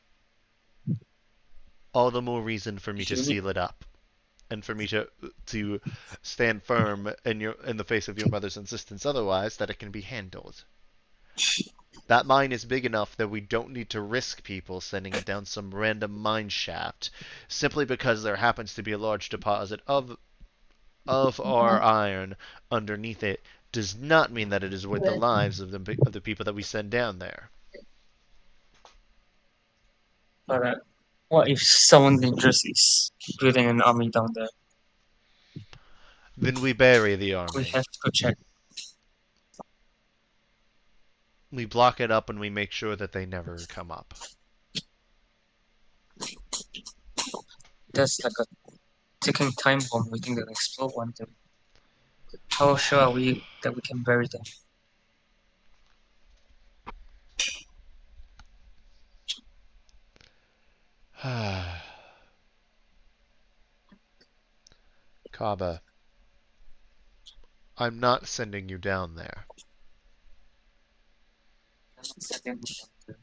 all the more reason for me to You need- seal it up, and for me to stand firm in the face of your mother's insistence otherwise that it can be handled. That mine is big enough that we don't need to risk people sending it down some random mine shaft simply because there happens to be a large deposit of our iron underneath it does not mean that it is worth the lives of the people that we send down there. But what if someone dangerous is building an army down there? Then we bury the We army. have to go check. We block it up and we make sure that they never come up. There's like a ticking time bomb waiting to explode one day. How sure are we that we can bury them? Kaba, I'm not sending you down there.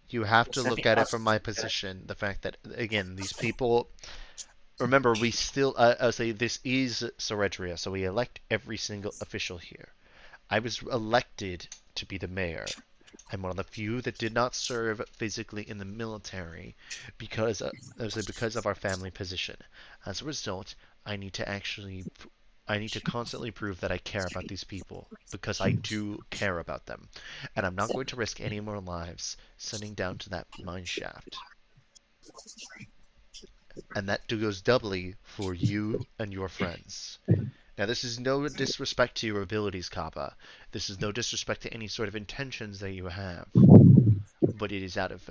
You have to look at it from my position. The fact that, again, these people. Remember, we still. I'll say this is Ceredria, so we elect every single official here. I was elected to be the mayor. I'm one of the few that did not serve physically in the military because of our family position. As a result, I need to actually I need to constantly prove that I care about these people because I do care about them. And I'm not going to risk any more lives sending down to that mine shaft. And that goes doubly for you and your friends. Now, this is no disrespect to your abilities, Kappa. This is no disrespect to any sort of intentions that you have. But it is out of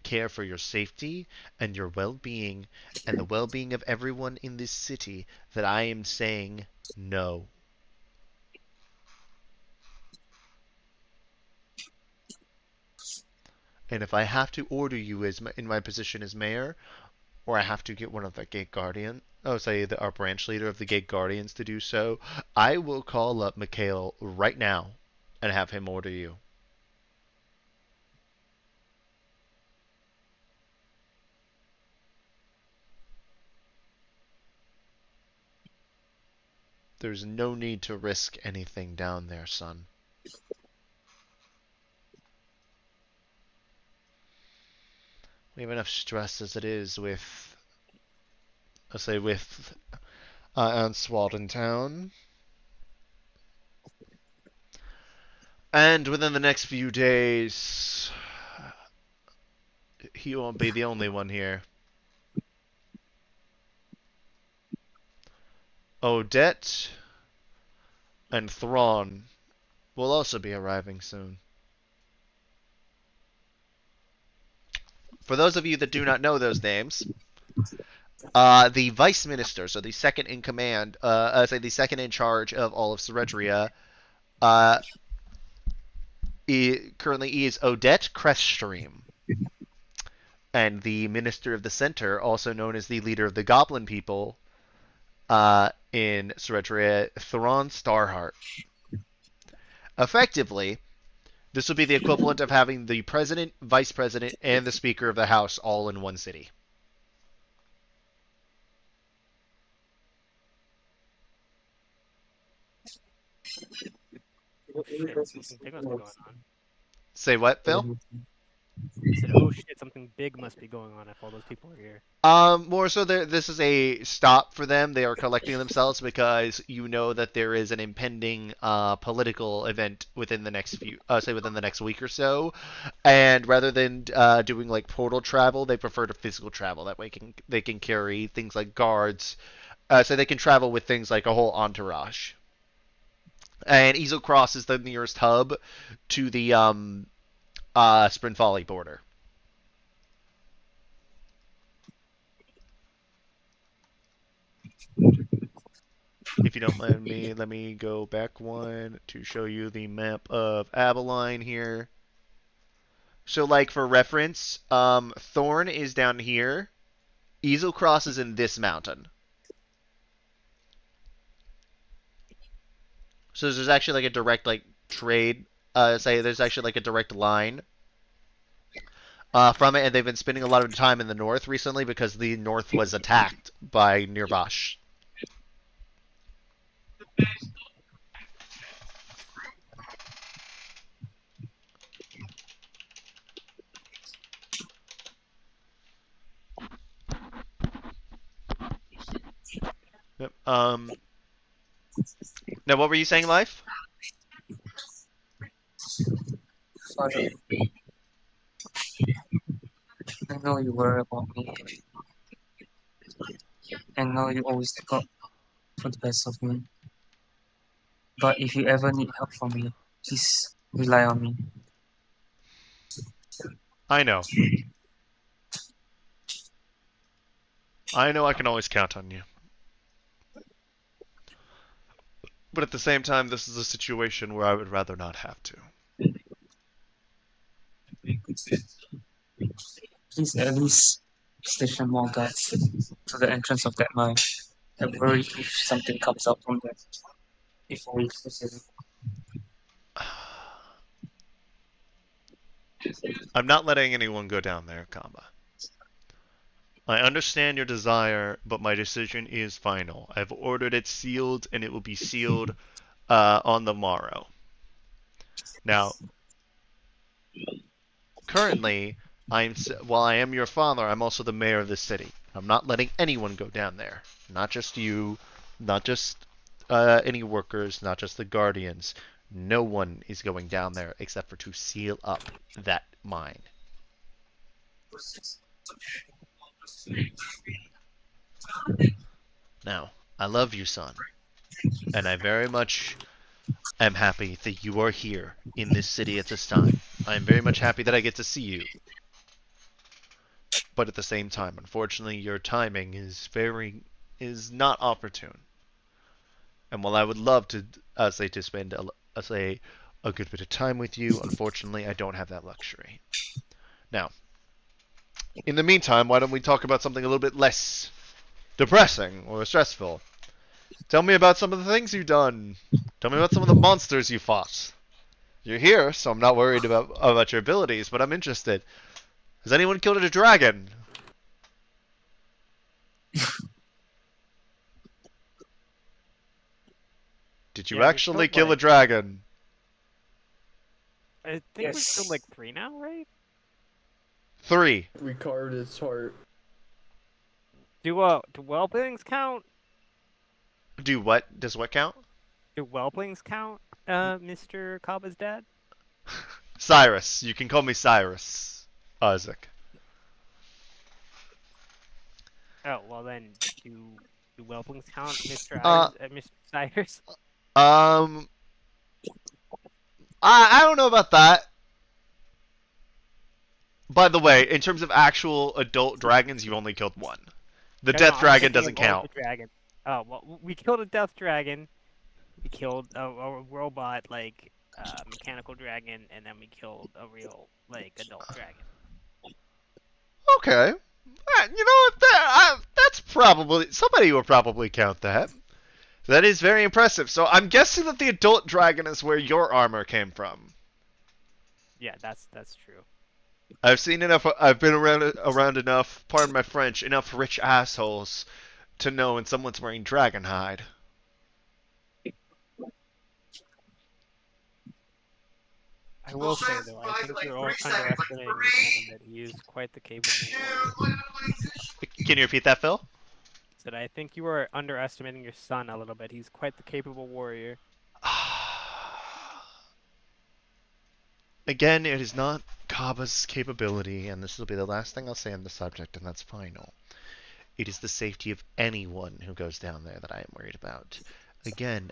care for your safety and your well-being and the well-being of everyone in this city that I am saying no. And if I have to order you in my position as mayor, or I have to get one of the gate guardian, say our branch leader of the gate guardians to do so, I will call up Mikhail right now and have him order you. There's no need to risk anything down there, son. We have enough stress as it is with, let's say, with Answald in town. And within the next few days, he won't be the only one here. Odette and Thrawn will also be arriving soon. For those of you that do not know those names, the vice minister, so the second in command, say the second in charge of all of Ceredria, uh, currently is Odette Creststream. And the Minister of the Center, also known as the leader of the Goblin people in Ceredria, Thrawn Starheart. Effectively, this would be the equivalent of having the President, Vice President, and the Speaker of the House all in one city. Oh shit, something big must be going on. Say what, Phil? I said, oh shit, something big must be going on if all those people are here. More so, this is a stop for them. They are collecting themselves because you know that there is an impending political event within the next within the next week or so, and rather than doing like portal travel, they prefer to physical travel. That way, they can carry things like guards, so they can travel with things like a whole entourage. And Easel Cross is the nearest hub to the Spring Folly border. If you don't mind me, let me go back one to show you the map of Abilene here. So, like, for reference, Thorn is down here. Easel Cross is in this mountain. So there's actually, like, a direct, like, trade say there's actually like a direct line from it, and they've been spending a lot of time in the north recently because the north was attacked by Nirvash. Yep. Now, what were you saying, Life? Father, I know you worry about me. I know you always look out for the best of me. But if you ever need help from me, please rely on me. I know. I know I can always count on you. But at the same time, this is a situation where I would rather not have to. Please at least station more guards to the entrance of that mine. I worry if something comes out from there before we close it. I'm not letting anyone go down there, Kamba. I understand your desire, but my decision is final. I've ordered it sealed, and it will be sealed on the morrow. Now, currently, while I am your father, I'm also the mayor of this city. I'm not letting anyone go down there. Not just you, not just any workers, not just the guardians. No one is going down there except for to seal up that mine. Now, I love you, son, and I very much am happy that you are here in this city at this time. I am very much happy that I get to see you. But at the same time, unfortunately, your timing is not opportune. And while I would love to say to spend a good bit of time with you, unfortunately, I don't have that luxury. Now, in the meantime, why don't we talk about something a little bit less depressing or stressful? Tell me about some of the things you've done. Tell me about some of the monsters you fought. You're here, so I'm not worried about your abilities, but I'm interested. Has anyone killed a dragon? Did you Yeah, we actually killed, kill a like, dragon? I think we killed like 3 now, right? 3. We carved his heart. Do whelplings count? Do what? Does what count? Do whelplings count? Mr. Kaba's dad? Cyrus. You can call me Cyrus. Isaac. Oh well, then do whelplings count, Mr. Uh, Mr. Cyrus? Um, I don't know about that. By the way, in terms of actual adult dragons, you've only killed one. The No, death I'm dragon thinking doesn't of count. older dragon. Oh well, we killed a death dragon. We killed a robot like mechanical dragon, and then we killed a real like adult dragon. Okay. You know, that's probably somebody will probably count that. That is very impressive. So I'm guessing that the adult dragon is where your armor came from. Yeah, that's true. I've seen enough. I've been around enough. Pardon my French. Enough rich assholes to know when someone's wearing dragon hide. I will say though, I think you're underestimating your son a bit. He is quite the capable warrior. Can you repeat that, Phil? Said I think you are underestimating your son a little bit. He's quite the capable warrior. Again, it is not Kaba's capability, and this will be the last thing I'll say on the subject, and that's final. It is the safety of anyone who goes down there that I am worried about. Again,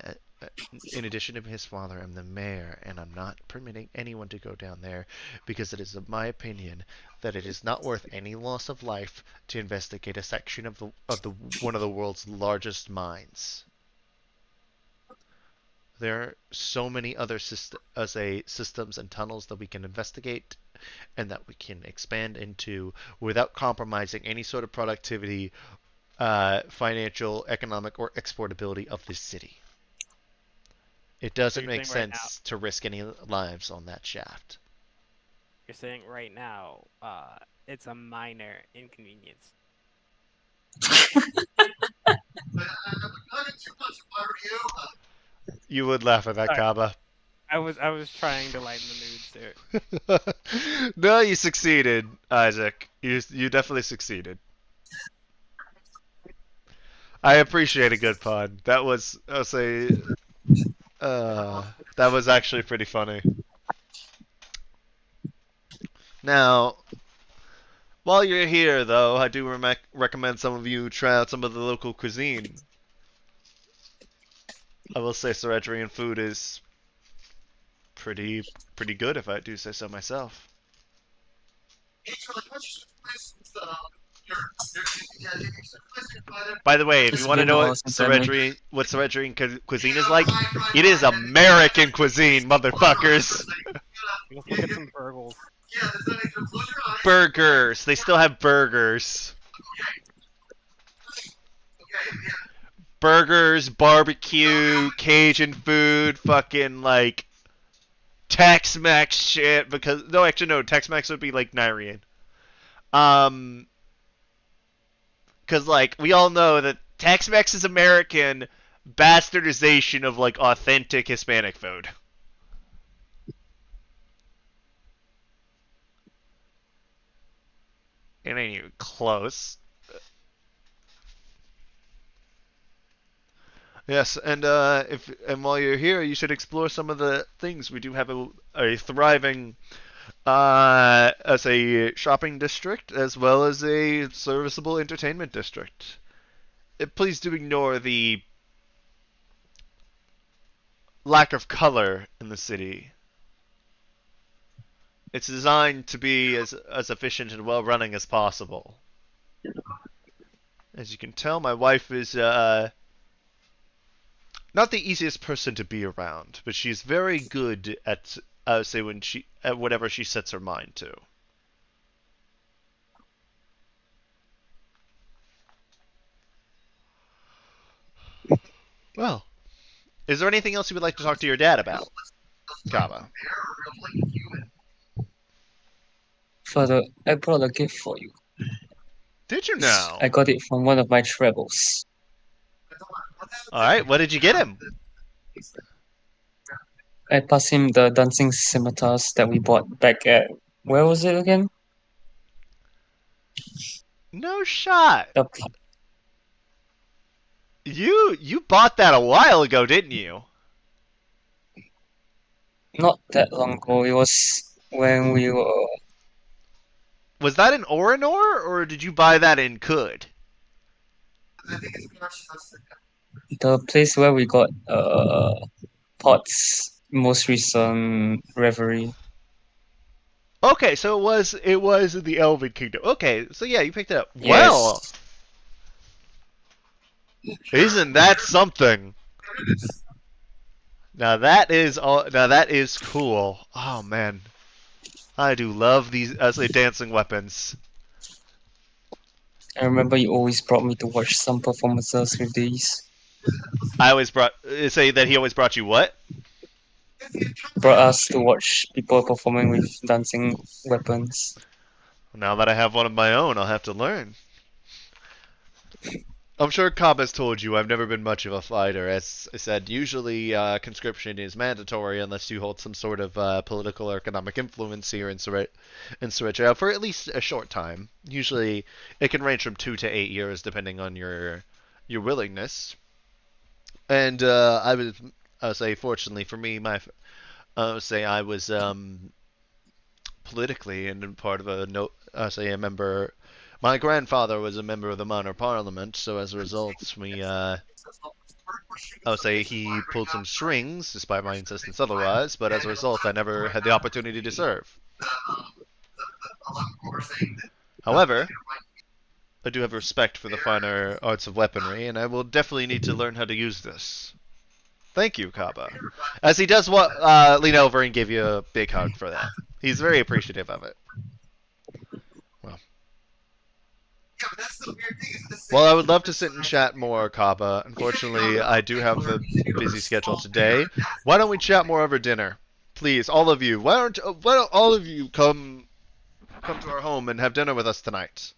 in addition to his father, I'm the mayor, and I'm not permitting anyone to go down there because it is of my opinion that it is not worth any loss of life to investigate a section of the one of the world's largest mines. There are so many other systems and tunnels that we can investigate and that we can expand into without compromising any sort of productivity, financial, economic, or exportability of this city. It doesn't you're make saying right sense to risk any lives on that shaft. You're saying right now, it's a minor inconvenience. You would laugh at that, Sorry. Kaba. I was trying to lighten the mood, sir. No, you succeeded, Isaac. You definitely succeeded. I appreciate a good pun. That was, I'll say, that was actually pretty funny. Now, while you're here, though, I do recommend some of you try out some of the local cuisine. I will say Ceretrian food is pretty good, if I do say so myself. By the way, if you It's want to been know an awesome time. What Ceretrian cuisine is like, it is American cuisine, motherfuckers. Let's look at some burgles. Burgers. They still have burgers. Burgers, barbecue, Cajun food, fucking like Tex-Mex shit. Because no, actually no, Tex-Mex would be like Nigerian. Because like we all know that Tex-Mex is American bastardization of like authentic Hispanic food. It ain't even close. Yes, and while you're here, you should explore some of the things. We do have a thriving as a shopping district as well as a serviceable entertainment district. Please do ignore the lack of color in the city. It's designed to be as efficient and well running as possible. As you can tell, my wife is not the easiest person to be around, but she's very good at say at whatever she sets her mind to. Well, is there anything else you would like to talk to your dad about, Kaba? Father, I brought a gift for you. Did you know? I got it from one of my travels. All right, what did you get him? I passed him the dancing scimitars that we bought back at, where was it again? No shot. The You bought that a while ago, didn't you? Not that long ago. It was when we were Was that in Orinor, or did you buy that in Kud? the place where we got Pot's most recent reverie. Okay, so it was in the Elven Kingdom. Okay, so yeah, you picked it up. Well, Yes. isn't that something? Now that is cool. Oh man, I do love these as a dancing weapons. I remember you always brought me to watch some performances with these. I always say that he always brought you what? Brought us to watch people performing with dancing weapons. Now that I have one of my own, I'll have to learn. I'm sure Cobb has told you I've never been much of a fighter. As I said, usually conscription is mandatory unless you hold some sort of political or economic influence here in Surrey for at least a short time. Usually, it can range from 2 to 8 years depending on your willingness. And I would say, fortunately for me, I would say I was politically and part of a member. My grandfather was a member of the minor parliament, so as a result, I would say he pulled some strings, despite my insistence otherwise, but as a result, I never had the opportunity to serve. However, I do have respect for the finer arts of weaponry, and I will definitely need to learn how to use this. Thank you, Kaba. As he does lean over and give you a big hug for that. He's very appreciative of it. Well. Well, I would love to sit and chat more, Kaba. Unfortunately, I do have a busy schedule today. Why don't we chat more over dinner? Please, all of you. Why don't all of you come to our home and have dinner with us tonight?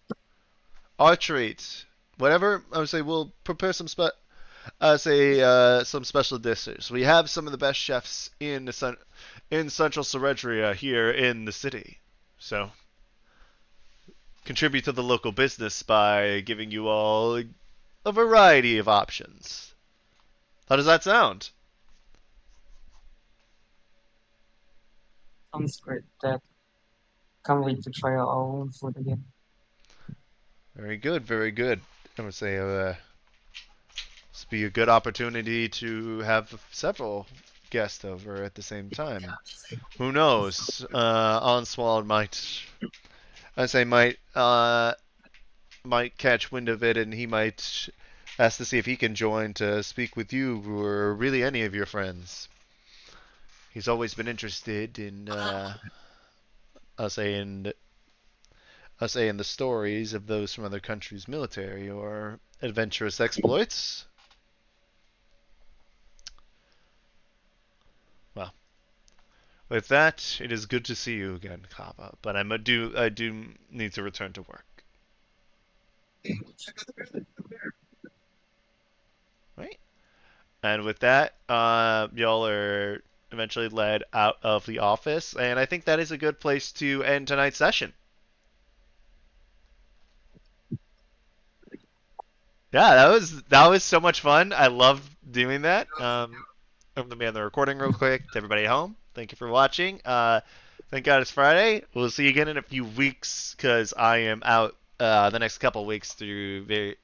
Our treat. Whatever, I would say we'll prepare some special dishes. We have some of the best chefs in Central Ceredria here in the city. So, contribute to the local business by giving you all a variety of options. How does that sound? Sounds great. That can't wait to try our own food again. Very good, very good. I would say this would be a good opportunity to have several guests over at the same time. Who knows? Onswald might catch wind of it, and he might ask to see if he can join to speak with you or really any of your friends. He's always been interested in saying the stories of those from other countries' military or adventurous exploits. Well, with that, it is good to see you again, Kaba. But I do need to return to work. Right. And with that, y'all are eventually led out of the office, and I think that is a good place to end tonight's session. Yeah, that was so much fun. I love doing that. I'm gonna be on the recording real quick. To everybody at home, thank you for watching. Thank God it's Friday. We'll see you again in a few weeks because I am out the next couple weeks through very.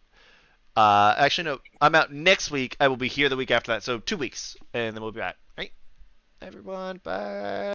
Actually, no, I'm out next week. I will be here the week after that, so 2 weeks, and then we'll be back. Right, everyone. Bye.